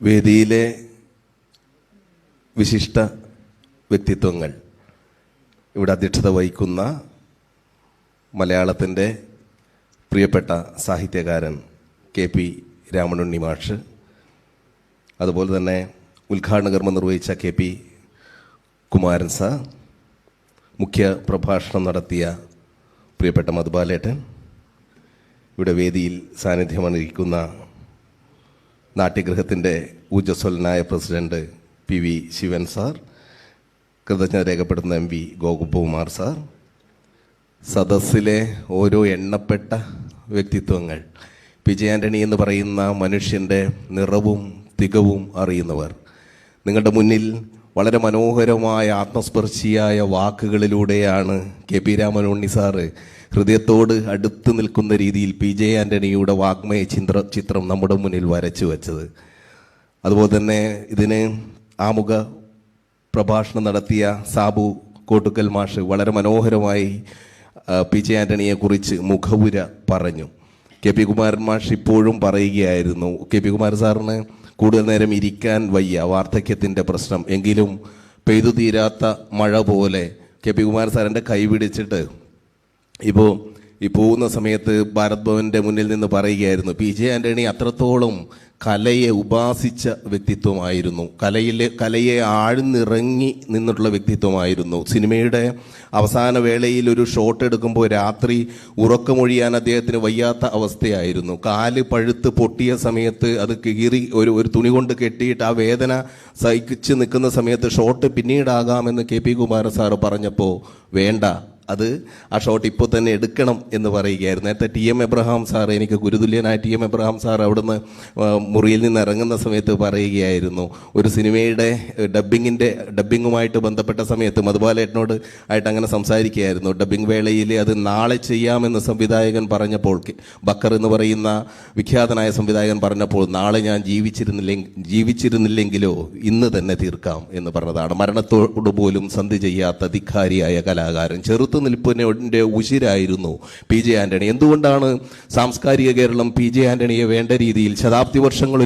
വേദിയിലെ വിശിഷ്ട വ്യക്തിത്വങ്ങൾ, ഇവിടെ അധ്യക്ഷത വഹിക്കുന്ന മലയാളത്തിൻ്റെ പ്രിയപ്പെട്ട സാഹിത്യകാരൻ കെ പി രാമനുണ്ണി മാഷ്, അതുപോലെ തന്നെ ഉദ്ഘാടന കർമ്മം നിർവഹിച്ച കെ പി കുമാരൻ സാർ, മുഖ്യ പ്രഭാഷണം നടത്തിയ പ്രിയപ്പെട്ട മധുബാലേട്ടൻ, ഇവിടെ വേദിയിൽ സാന്നിധ്യമണിയിക്കുന്ന നാട്യഗൃഹത്തിൻ്റെ ഊർജ്ജസ്വലനായ president P V Shivan sir, കൃതജ്ഞത രേഖപ്പെടുത്തുന്ന എം വി ഗോകുമാർ സാർ, സദസ്സിലെ ഓരോ എണ്ണപ്പെട്ട വ്യക്തിത്വങ്ങൾ, പി ജെ ആൻ്റണി എന്ന് പറയുന്ന മനുഷ്യൻ്റെ നിറവും തികവും അറിയുന്നവർ, നിങ്ങളുടെ മുന്നിൽ വളരെ മനോഹരമായ ആത്മസ്പർശിയായ വാക്കുകളിലൂടെയാണ് കെ പി രാമനുണ്ണി സാറ് ഹൃദയത്തോട് അടുത്ത് നിൽക്കുന്ന രീതിയിൽ പി ജെ ആൻ്റണിയുടെ വാഗ്മയ ചിത്രം നമ്മുടെ മുന്നിൽ വരച്ചു വച്ചത്. അതുപോലെ തന്നെ ഇതിന് ആമുഖ പ്രഭാഷണം നടത്തിയ സാബു കോട്ടുക്കൽ മാഷ് വളരെ മനോഹരമായി പി ജെ ആൻ്റണിയെക്കുറിച്ച് മുഖവുര പറഞ്ഞു. കെ പി കുമാരൻ മാഷ് ഇപ്പോഴും പറയുകയായിരുന്നു, കെ പി കുമാരൻ സാറിന് കൂടുതൽ നേരം ഇരിക്കാൻ വയ്യ, വാർദ്ധക്യത്തിൻ്റെ പ്രശ്നം, എങ്കിലും പെയ്തു തീരാത്ത മഴ പോലെ കെ പി കുമാരൻ സാറിൻ്റെ കൈ പിടിച്ചിട്ട് ഇപ്പോൾ ഈ പോകുന്ന സമയത്ത് ഭാരത് ഭവൻ്റെ മുന്നിൽ നിന്ന് പറയുകയായിരുന്നു, പി ജെ ആൻ്റണി അത്രത്തോളം കലയെ ഉപാസിച്ച വ്യക്തിത്വമായിരുന്നു, കലയെ ആഴ്ന്നിറങ്ങി നിന്നിട്ടുള്ള വ്യക്തിത്വമായിരുന്നു. സിനിമയുടെ അവസാന വേളയിൽ ഒരു ഷോട്ട് എടുക്കുമ്പോൾ രാത്രി ഉറക്കമൊഴിയാൻ അദ്ദേഹത്തിന് വയ്യാത്ത അവസ്ഥയായിരുന്നു. കാല് പഴുത്ത് പൊട്ടിയ സമയത്ത് അത് കീറി ഒരു തുണി കൊണ്ട് കെട്ടിയിട്ട് ആ വേദന സഹിച്ച് നിൽക്കുന്ന സമയത്ത് ഷോട്ട് പിന്നീടാകാമെന്ന് കെ പി കുമാരൻ സാറ് പറഞ്ഞപ്പോൾ വേണ്ട, അത് ആ ഷോട്ട് ഇപ്പോൾ തന്നെ എടുക്കണം എന്ന് പറയുകയായിരുന്നു. നേരത്തെ ടി എം എബ്രഹാം സാർ, എനിക്ക് ഗുരുതുല്യനായ ടി എം എബ്രഹാം സാർ അവിടുന്ന് മുറിയിൽ നിന്ന് ഇറങ്ങുന്ന സമയത്ത് പറയുകയായിരുന്നു, ഒരു സിനിമയുടെ ഡബ്ബിങ്ങുമായിട്ട് ബന്ധപ്പെട്ട സമയത്ത് മധുബാലേട്ടനോട് ആയിട്ട് അങ്ങനെ സംസാരിക്കുകയായിരുന്നു. ഡബ്ബിംഗ് വേളയിൽ അത് നാളെ ചെയ്യാമെന്ന് സംവിധായകൻ പറഞ്ഞപ്പോൾ, ബക്കർ എന്ന് പറയുന്ന വിഖ്യാതനായ സംവിധായകൻ പറഞ്ഞപ്പോൾ, നാളെ ഞാൻ ജീവിച്ചിരുന്നില്ലെങ്കിലോ ഇന്ന് തന്നെ തീർക്കാം എന്ന് പറഞ്ഞതാണ്. മരണത്തോട് പോലും സന്ധി ചെയ്യാത്ത ധിക്കാരിയായ കലാകാരൻ, ചെറുത്തുനിൽപ്പിൻ്റെ ഉശിരായിരുന്നു പി ജെ ആൻ്റണി. എന്തുകൊണ്ടാണ് സാംസ്കാരിക കേരളം പി ജെ ആൻ്റണിയെ വേണ്ട രീതിയിൽ ശതാബ്ദി വർഷങ്ങൾ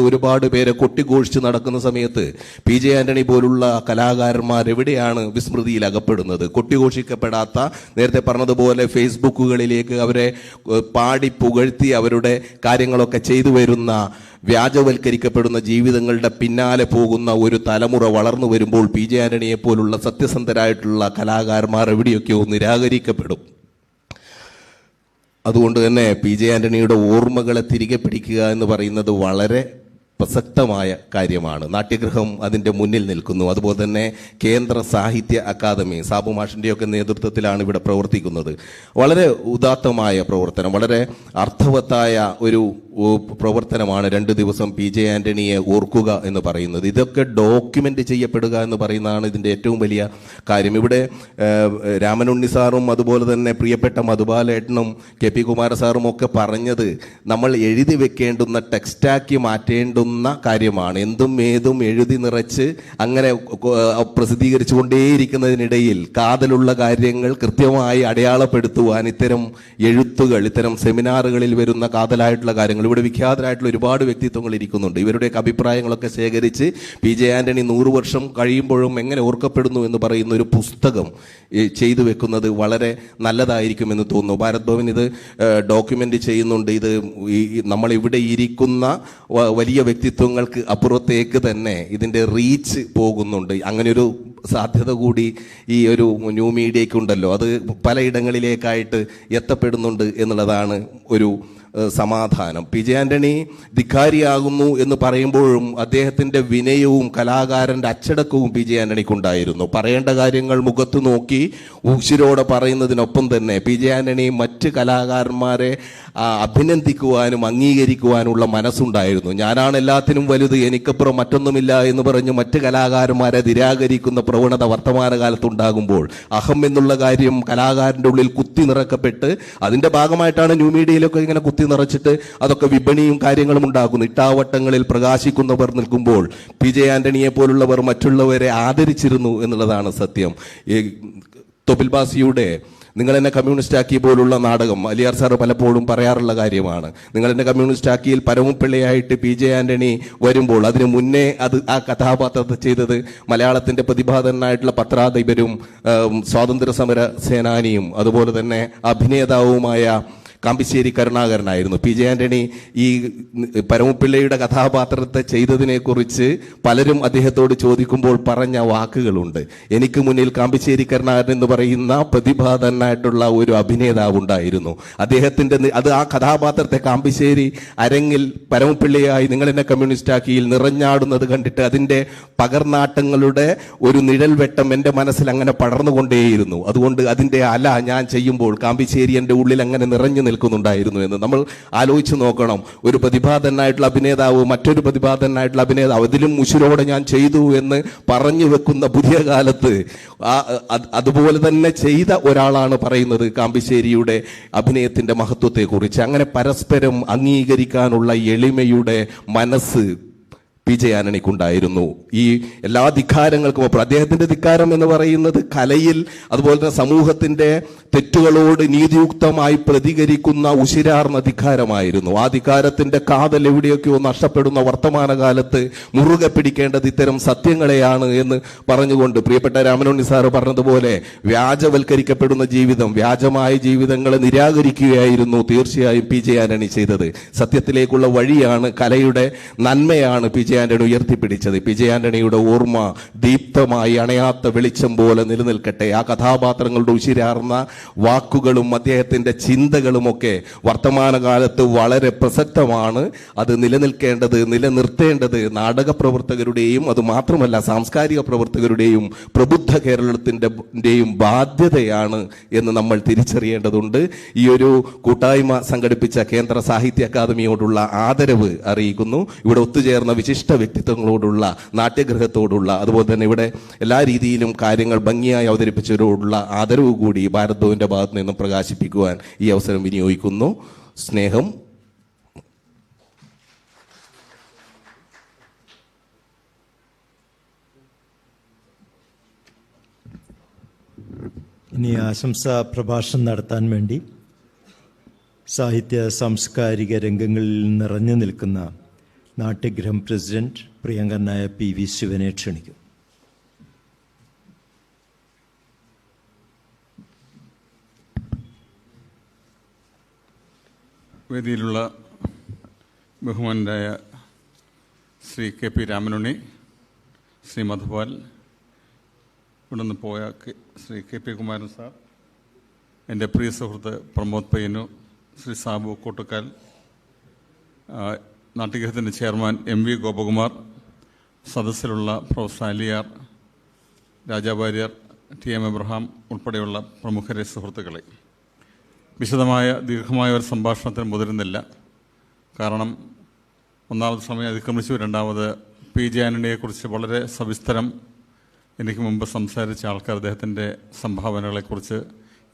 ഒരുപാട് പേരെ കൊട്ടിഘോഷിച്ച് നടക്കുന്ന സമയത്ത് പി ജെ ആൻ്റണി പോലുള്ള കലാകാരന്മാർ എവിടെയാണ് വിസ്മൃതിയിൽ അകപ്പെടുന്നത്? കൊട്ടിഘോഷിക്കപ്പെടാത്ത, നേരത്തെ പറഞ്ഞതുപോലെ ഫേസ്ബുക്കുകളിലേക്ക് അവരെ പാടി പുകഴ്ത്തി അവരുടെ കാര്യങ്ങളൊക്കെ ചെയ്തു വരുന്ന, വ്യാജവൽക്കരിക്കപ്പെടുന്ന ജീവിതങ്ങളുടെ പിന്നാലെ പോകുന്ന ഒരു തലമുറ വളർന്നു വരുമ്പോൾ പി ജെ ആൻ്റണിയെ പോലുള്ള സത്യസന്ധരായിട്ടുള്ള കലാകാരന്മാർ എവിടെയൊക്കെയോ നിരാകരിക്കപ്പെടും. അതുകൊണ്ട് തന്നെ പി ജെ ആൻ്റണിയുടെ ഓർമ്മകളെ തിരികെ പിടിക്കുക എന്ന് പറയുന്നത് വളരെ പ്രസക്തമായ കാര്യമാണ്. നാട്യഗൃഹം അതിൻ്റെ മുന്നിൽ നിൽക്കുന്നു. അതുപോലെ തന്നെ കേന്ദ്ര സാഹിത്യ അക്കാദമി സാബു മാഷിൻ്റെയൊക്കെ നേതൃത്വത്തിലാണ് ഇവിടെ പ്രവർത്തിക്കുന്നത്. വളരെ ഉദാത്തമായ പ്രവർത്തനം, വളരെ അർത്ഥവത്തായ പ്രവർത്തനമാണ് 2 ദിവസം പി ജെ ആൻ്റണിയെ ഓർക്കുക എന്ന് പറയുന്നത്. ഇതൊക്കെ ഡോക്യുമെൻ്റ് ചെയ്യപ്പെടുക എന്ന് പറയുന്നതാണ് ഇതിൻ്റെ ഏറ്റവും വലിയ കാര്യം. ഇവിടെ രാമനുണ്ണി സാറും അതുപോലെ തന്നെ പ്രിയപ്പെട്ട മധുബാലേട്ടനും കെ പി കുമാര സാറും ഒക്കെ പറഞ്ഞത് നമ്മൾ എഴുതി വെക്കേണ്ടുന്ന ടെക്സ്റ്റാക്കി മാറ്റേണ്ടുന്ന കാര്യമാണ്. എന്തും ഏതും എഴുതി നിറച്ച് അങ്ങനെ പ്രസിദ്ധീകരിച്ചു കൊണ്ടേയിരിക്കുന്നതിനിടയിൽ കാതലുള്ള കാര്യങ്ങൾ കൃത്യമായി അടയാളപ്പെടുത്തുവാൻ ഇത്തരം എഴുത്തുകൾ, ഇത്തരം സെമിനാറുകളിൽ വരുന്ന കാതലായിട്ടുള്ള കാര്യങ്ങൾ, ഇവിടെ വിഖ്യാതരായിട്ടുള്ള ഒരുപാട് വ്യക്തിത്വങ്ങൾ ഇരിക്കുന്നുണ്ട്. ഇവരുടെയൊക്കെ അഭിപ്രായങ്ങളൊക്കെ ശേഖരിച്ച് പി ജെ ആൻ്റണി 100 വർഷം കഴിയുമ്പോഴും എങ്ങനെ ഓർക്കപ്പെടുന്നു എന്ന് പറയുന്ന ഒരു പുസ്തകം ചെയ്തു വെക്കുന്നത് വളരെ നല്ലതായിരിക്കുമെന്ന് തോന്നുന്നു. ഭാരത് ഭവൻ ഇത് ഡോക്യുമെൻ്റ് ചെയ്യുന്നുണ്ട്. ഇത് നമ്മളിവിടെ ഇരിക്കുന്ന വലിയ വ്യക്തിത്വങ്ങൾക്ക് അപ്പുറത്തേക്ക് തന്നെ ഇതിൻ്റെ റീച്ച് പോകുന്നുണ്ട്. അങ്ങനെയൊരു സാധ്യത കൂടി ഈ ഒരു ന്യൂ മീഡിയയ്ക്കുണ്ടല്ലോ. അത് പലയിടങ്ങളിലേക്കായിട്ട് എത്തപ്പെടുന്നുണ്ട് എന്നുള്ളതാണ് ഒരു സമാധാനം. പി ജെ ആൻ്റണി ധിക്കാരിയാകുന്നു എന്ന് പറയുമ്പോഴും അദ്ദേഹത്തിൻ്റെ വിനയവും കലാകാരൻ്റെ അച്ചടക്കവും പി ജെ ആൻ്റണിക്കുണ്ടായിരുന്നു. പറയേണ്ട കാര്യങ്ങൾ മുഖത്ത് നോക്കി ഉശിരോടെ പറയുന്നതിനൊപ്പം തന്നെ പി ജെ ആൻ്റണി മറ്റ് കലാകാരന്മാരെ അഭിനന്ദിക്കുവാനും അംഗീകരിക്കുവാനുള്ള മനസ്സുണ്ടായിരുന്നു. ഞാനാണ് എല്ലാത്തിനും വലുത്, എനിക്കപ്പുറം മറ്റൊന്നുമില്ല എന്ന് പറഞ്ഞ് മറ്റ് കലാകാരന്മാരെ നിരാകരിക്കുന്ന പ്രവണത വർത്തമാനകാലത്തുണ്ടാകുമ്പോൾ അഹം എന്നുള്ള കാര്യം കലാകാരൻ്റെ ഉള്ളിൽ കുത്തി നിറക്കപ്പെട്ട് അതിൻ്റെ ഭാഗമായിട്ടാണ് ന്യൂ മീഡിയയിലൊക്കെ ഇങ്ങനെ കുത്തി നിറച്ചിട്ട് അതൊക്കെ വിപണിയും കാര്യങ്ങളും ഉണ്ടാക്കുന്നു. ഇട്ടാവട്ടങ്ങളിൽ പ്രകാശിക്കുന്നവർ നിൽക്കുമ്പോൾ പി ജെ ആൻ്റണിയെ പോലുള്ളവർ മറ്റുള്ളവരെ ആദരിച്ചിരുന്നു എന്നുള്ളതാണ് സത്യം. തൊപ്പിൽ ബാസിയുടെ നിങ്ങൾ എന്നെ കമ്മ്യൂണിസ്റ്റ് ആക്കി പോലുള്ള നാടകം അലിയാർ സാറ് പലപ്പോഴും പറയാറുള്ള കാര്യമാണ്. നിങ്ങൾ എന്നെ കമ്മ്യൂണിസ്റ്റ് ആക്കിയിൽ പരമപ്പിള്ളയായിട്ട് പി ജെ ആൻ്റണി വരുമ്പോൾ അതിനു മുന്നേ ആ കഥാപാത്രത്തെ ചെയ്തത് മലയാളത്തിൻ്റെ പ്രതിഭാതനായിട്ടുള്ള പത്രാധിപരും സ്വാതന്ത്ര്യ സമര സേനാനിയും അതുപോലെ തന്നെ അഭിനേതാവുമായ കാമ്പിശ്ശേരി കരുണാകരനായിരുന്നു. പി ജെ ആൻ്റണി ഈ പരമപ്പിള്ളയുടെ കഥാപാത്രത്തെ ചെയ്തതിനെക്കുറിച്ച് പലരും അദ്ദേഹത്തോട് ചോദിക്കുമ്പോൾ പറഞ്ഞ വാക്കുകളുണ്ട്. എനിക്ക് മുന്നിൽ കാമ്പിശ്ശേരി കരുണാകരൻ എന്ന് പറയുന്ന പ്രതിഭാതനായിട്ടുള്ള ഒരു അഭിനേതാവുണ്ടായിരുന്നു. അദ്ദേഹത്തിൻ്റെ ആ കഥാപാത്രത്തെ കാമ്പിശ്ശേരി അരങ്ങിൽ പരമപ്പിള്ളയായി നിങ്ങൾ എന്നെ കമ്മ്യൂണിസ്റ്റാക്കിയിൽ നിറഞ്ഞാടുന്നത് കണ്ടിട്ട് അതിൻ്റെ പകർനാട്ടങ്ങളുടെ ഒരു നിഴൽ വെട്ടം എൻ്റെ മനസ്സിൽ അങ്ങനെ പടർന്നുകൊണ്ടേയിരുന്നു. അതുകൊണ്ട് അതിൻ്റെ അല ഞാൻ ചെയ്യുമ്പോൾ കാമ്പിശ്ശേരി എൻ്റെ ഉള്ളിൽ അങ്ങനെ നിറഞ്ഞു നിൽക്കുന്നുണ്ടായിരുന്നു എന്ന് നമ്മൾ ആലോചിച്ച് നോക്കണം. ഒരു പ്രതിഭാതനായിട്ടുള്ള അഭിനേതാവ് മറ്റൊരു പ്രതിഭാതനായിട്ടുള്ള അഭിനേതാവ് ഇതിലും ഉശിരോടെ ഞാൻ ചെയ്തു എന്ന് പറഞ്ഞു വെക്കുന്ന പുതിയ കാലത്ത് അതുപോലെ തന്നെ ചെയ്ത ഒരാളാണ് പറയുന്നത് കാമ്പിശ്ശേരിയുടെ അഭിനയത്തിൻ്റെ മഹത്വത്തെക്കുറിച്ച്. അങ്ങനെ പരസ്പരം അംഗീകരിക്കാനുള്ള എളിമയുടെ മനസ്സ് പി ജെ ആൻ്റണിക്കുണ്ടായിരുന്നു. ഈ എല്ലാ ധിക്കാരങ്ങൾക്കും അപ്പുറം അദ്ദേഹത്തിൻ്റെ ധിക്കാരം എന്ന് പറയുന്നത് കലയിൽ അതുപോലെ തന്നെ സമൂഹത്തിൻ്റെ തെറ്റുകളോട് നീതിയുക്തമായി പ്രതികരിക്കുന്ന ഉശിരാർന്ന ധിക്കാരമായിരുന്നു. ആ ധിക്കാരത്തിൻ്റെ കാതൽ എവിടെയൊക്കെയോ നഷ്ടപ്പെടുന്ന വർത്തമാനകാലത്ത് മുറുകെ പിടിക്കേണ്ടത് ഇത്തരം സത്യങ്ങളെയാണ് എന്ന് പറഞ്ഞുകൊണ്ട് പ്രിയപ്പെട്ട രാമനുണ്ണി സാറ് പറഞ്ഞതുപോലെ വ്യാജവൽക്കരിക്കപ്പെടുന്ന ജീവിതം, വ്യാജമായ ജീവിതങ്ങളെ നിരാകരിക്കുകയായിരുന്നു തീർച്ചയായും പി ജെ ആൻ്റണി ചെയ്തത്. സത്യത്തിലേക്കുള്ള വഴിയാണ്, കലയുടെ നന്മയാണ് പി ജെ ആൻ്റണി ഉയർത്തിപ്പിടിച്ചത്. പി ജെ ആൻ്റണിയുടെ ഓർമ്മ ദീപ്തമായി അണയാത്ത വെളിച്ചം പോലെ നിലനിൽക്കട്ടെ. ആ കഥാപാത്രങ്ങളുടെ ഉശിരാർന്ന വാക്കുകളും അദ്ദേഹത്തിൻ്റെ ചിന്തകളുമൊക്കെ വർത്തമാനകാലത്ത് വളരെ പ്രസക്തമാണ്. അത് നിലനിൽക്കേണ്ടത്, നിലനിർത്തേണ്ടത് നാടക പ്രവർത്തകരുടെയും അതുമാത്രമല്ല സാംസ്കാരിക പ്രവർത്തകരുടെയും പ്രബുദ്ധ കേരളത്തിൻ്റെയും ബാധ്യതയാണ് എന്ന് നമ്മൾ തിരിച്ചറിയേണ്ടതുണ്ട്. ഈ ഒരു കൂട്ടായ്മ സംഘടിപ്പിച്ച കേന്ദ്ര സാഹിത്യ അക്കാദമിയോടുള്ള ആദരവ് അറിയിക്കുന്നു. ഇവിടെ ഒത്തുചേർന്ന വിശിഷ്ട വ്യക്തിത്വങ്ങളോടുള്ള, നാട്യഗൃഹത്തോടുള്ള, അതുപോലെ തന്നെ ഇവിടെ എല്ലാ രീതിയിലും കാര്യങ്ങൾ ഭംഗിയായി അവതരിപ്പിച്ചവരോടുള്ള ആദരവ് കൂടി ഭാരത് ഭവന്റെ ഭാഗത്തു നിന്നും പ്രകാശിപ്പിക്കുവാൻ ഈ അവസരം വിനിയോഗിക്കുന്നു. സ്നേഹം. ഇനി ആശംസാ പ്രഭാഷണം നടത്താൻ വേണ്ടി സാഹിത്യ സാംസ്കാരിക രംഗങ്ങളിൽ നിറഞ്ഞു നിൽക്കുന്ന നാട്യഗൃഹം പ്രസിഡന്റ് പ്രിയങ്കരനായ പി വി ശിവനെ ക്ഷണിക്കും. വേദിയിലുള്ള ബഹുമാനരായ ശ്രീ കെ പി രാമനുണ്ണി, ശ്രീ മധുപാൽ, ഇവിടെ നിന്ന് പോയ Shri K P Kumaran sir, എൻ്റെ പ്രിയ സുഹൃത്ത് പ്രമോദ് പയ്യന്നു, ശ്രീ സാബു കോട്ടുക്കാൽ, നാട്യഗൃഹത്തിൻ്റെ ചെയർമാൻ എം വി ഗോപകുമാർ, സദസ്സിലുള്ള professor Aliyar, Rajawarrier, T M Abraham ഉൾപ്പെടെയുള്ള പ്രമുഖരെ, സുഹൃത്തുക്കളെ, വിശദമായ ദീർഘമായ ഒരു സംഭാഷണത്തിന് മുതിരുന്നില്ല. കാരണം ഒന്നാമത് സമയം അതിക്രമിച്ചു, രണ്ടാമത് PJ ആന്റണിയെക്കുറിച്ച് വളരെ സവിസ്തരം എനിക്ക് മുമ്പ് സംസാരിച്ച ആൾക്കാർ അദ്ദേഹത്തിൻ്റെ സംഭാവനകളെക്കുറിച്ച്,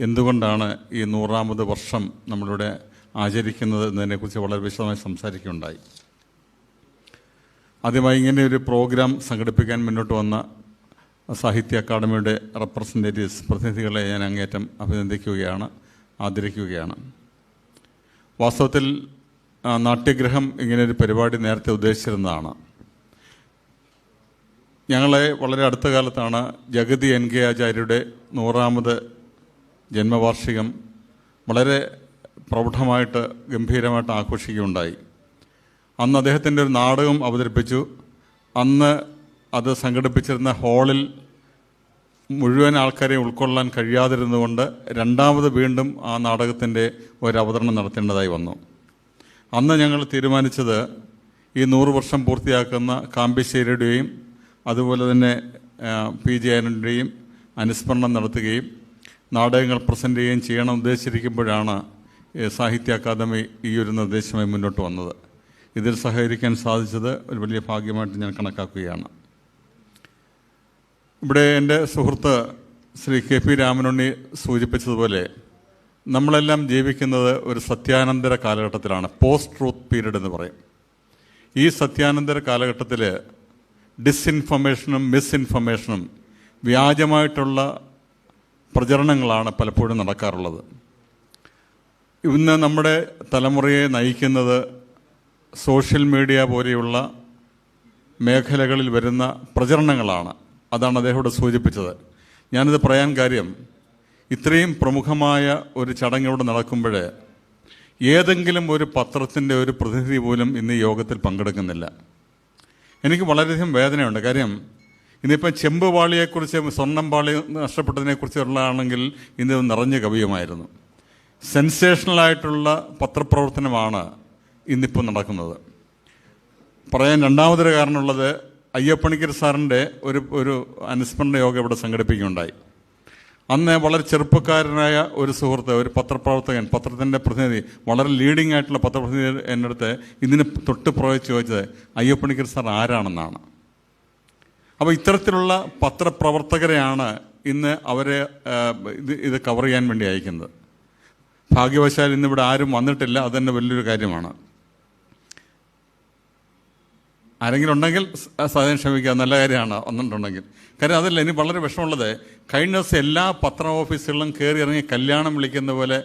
എന്തുകൊണ്ടാണ് ഈ 100ാമത് വർഷം നമ്മളിവിടെ ആചരിക്കുന്നത് എന്നതിനെക്കുറിച്ച് വളരെ വിശദമായി സംസാരിക്കുകയുണ്ടായി. ആദ്യമായി ഇങ്ങനെ ഒരു പ്രോഗ്രാം സംഘടിപ്പിക്കാൻ മുന്നോട്ട് വന്ന സാഹിത്യ അക്കാദമിയുടെ റെപ്രസെൻറ്റേറ്റീവ്സ്, പ്രതിനിധികളെ ഞാൻ അങ്ങേയറ്റം അഭിനന്ദിക്കുകയാണ്, ആദരിക്കുകയാണ്. വാസ്തവത്തിൽ നാട്യഗ്രഹം ഇങ്ങനെയൊരു പരിപാടി നേരത്തെ ഉദ്ദേശിച്ചിരുന്നതാണ്. ഞങ്ങളെ വളരെ അടുത്ത കാലത്താണ് ജഗതി NK ആചാര്യയുടെ 100ാമത് ജന്മവാർഷികം വളരെ പ്രൗഢമായിട്ട് ഗംഭീരമായിട്ട് ആഘോഷിക്കുകയുണ്ടായി. അന്ന് അദ്ദേഹത്തിൻ്റെ ഒരു നാടകം അവതരിപ്പിച്ചു. അന്ന് അത് സംഘടിപ്പിച്ചിരുന്ന ഹാളിൽ മുഴുവൻ ആൾക്കാരെയും ഉൾക്കൊള്ളാൻ കഴിയാതിരുന്നുകൊണ്ട് രണ്ടാമത് വീണ്ടും ആ നാടകത്തിൻ്റെ ഒരു അവതരണം നടത്തേണ്ടതായി വന്നു. അന്ന് ഞങ്ങൾ തീരുമാനിച്ചത് ഈ 100 വർഷം പൂർത്തിയാക്കുന്ന കാമ്പശ്ശേരിയുടെയും അതുപോലെ തന്നെ PJ ആന്റണിയുടെയും അനുസ്മരണം നടത്തുകയും നാടകങ്ങൾ പ്രസൻറ്റ് ചെയ്യുകയും ചെയ്യണം ഉദ്ദേശിച്ചിരിക്കുമ്പോഴാണ് സാഹിത്യ അക്കാദമി ഈ ഒരു നിർദ്ദേശമായി മുന്നോട്ട് വന്നത്. ഇതിൽ സഹകരിക്കാൻ സാധിച്ചത് ഒരു വലിയ ഭാഗ്യമായിട്ട് ഞാൻ കണക്കാക്കുകയാണ്. ഇവിടെ എൻ്റെ സുഹൃത്ത് ശ്രീ KP രാമനുണ്ണി സൂചിപ്പിച്ചതുപോലെ നമ്മളെല്ലാം ജീവിക്കുന്നത് ഒരു സത്യാനന്തര കാലഘട്ടത്തിലാണ്. പോസ്റ്റ് ട്രൂത്ത് പീരീഡ് എന്ന് പറയും. ഈ സത്യാനന്തര കാലഘട്ടത്തിൽ ഡിസ്ഇൻഫർമേഷനും മിസ്ഇൻഫർമേഷനും വ്യാജമായിട്ടുള്ള പ്രചരണങ്ങളാണ് പലപ്പോഴും നടക്കാറുള്ളത്. ഇന്ന് നമ്മുടെ തലമുറയെ നയിക്കുന്നത് സോഷ്യൽ മീഡിയ പോലെയുള്ള മേഖലകളിൽ വരുന്ന പ്രചരണങ്ങളാണ്. അതാണ് അദ്ദേഹം ഇവിടെ സൂചിപ്പിച്ചത്. ഞാനിത് പറയാൻ കാര്യം, ഇത്രയും പ്രമുഖമായ ഒരു ചടങ്ങ് ഇവിടെ നടക്കുമ്പോൾ ഏതെങ്കിലും ഒരു പത്രത്തിൻ്റെ ഒരു പ്രതിനിധി പോലും ഇന്ന് ഈ യോഗത്തിൽ പങ്കെടുക്കുന്നില്ല. എനിക്ക് വളരെയധികം വേദനയുണ്ട്. കാര്യം ഇന്നിപ്പോൾ ചെമ്പ് പാളിയെക്കുറിച്ച്, സ്വർണ്ണം പാളി നഷ്ടപ്പെട്ടതിനെക്കുറിച്ചുള്ളതാണെങ്കിൽ ഇന്ന് നിറഞ്ഞ കവിയുമായിരുന്നു. സെൻസേഷണലായിട്ടുള്ള പത്രപ്രവർത്തനമാണ് ഇന്നിപ്പോൾ നടക്കുന്നത്. പറയാൻ രണ്ടാമതൊരു കാരണമുള്ളത്, അയ്യപ്പണിക്കർ സാറിൻ്റെ ഒരു അനുസ്മരണ യോഗം ഇവിടെ സംഘടിപ്പിക്കുകയുണ്ടായി. അന്ന് വളരെ ചെറുപ്പക്കാരനായ ഒരു സുഹൃത്ത്, ഒരു പത്രപ്രവർത്തകൻ, പത്രത്തിൻ്റെ പ്രതിനിധി, വളരെ ലീഡിംഗ് ആയിട്ടുള്ള പത്രപ്രതിനിധി എൻ്റെ അടുത്ത് ഇതിന് തൊട്ട് ചോദിച്ചത് അയ്യപ്പണിക്കർ സാർ ആരാണെന്നാണ്. അപ്പോൾ ഇത്തരത്തിലുള്ള പത്രപ്രവർത്തകരെയാണ് ഇന്ന് അവരെ ഇത് കവർ ചെയ്യാൻ വേണ്ടി അയക്കുന്നത്. ഭാഗ്യവശാൽ ഇന്നിവിടെ ആരും വന്നിട്ടില്ല. അതുതന്നെ വലിയൊരു കാര്യമാണ്. ആരെങ്കിലും ഉണ്ടെങ്കിൽ സാധനം ക്ഷമിക്കുക, നല്ല കാര്യമാണ് വന്നിട്ടുണ്ടെങ്കിൽ. കാര്യം അതല്ല, ഇനി വളരെ വിഷമമുള്ളത്, കഴിഞ്ഞ ദിവസം എല്ലാ പത്ര ഓഫീസുകളിലും കയറി ഇറങ്ങി കല്യാണം വിളിക്കുന്ന പോലെ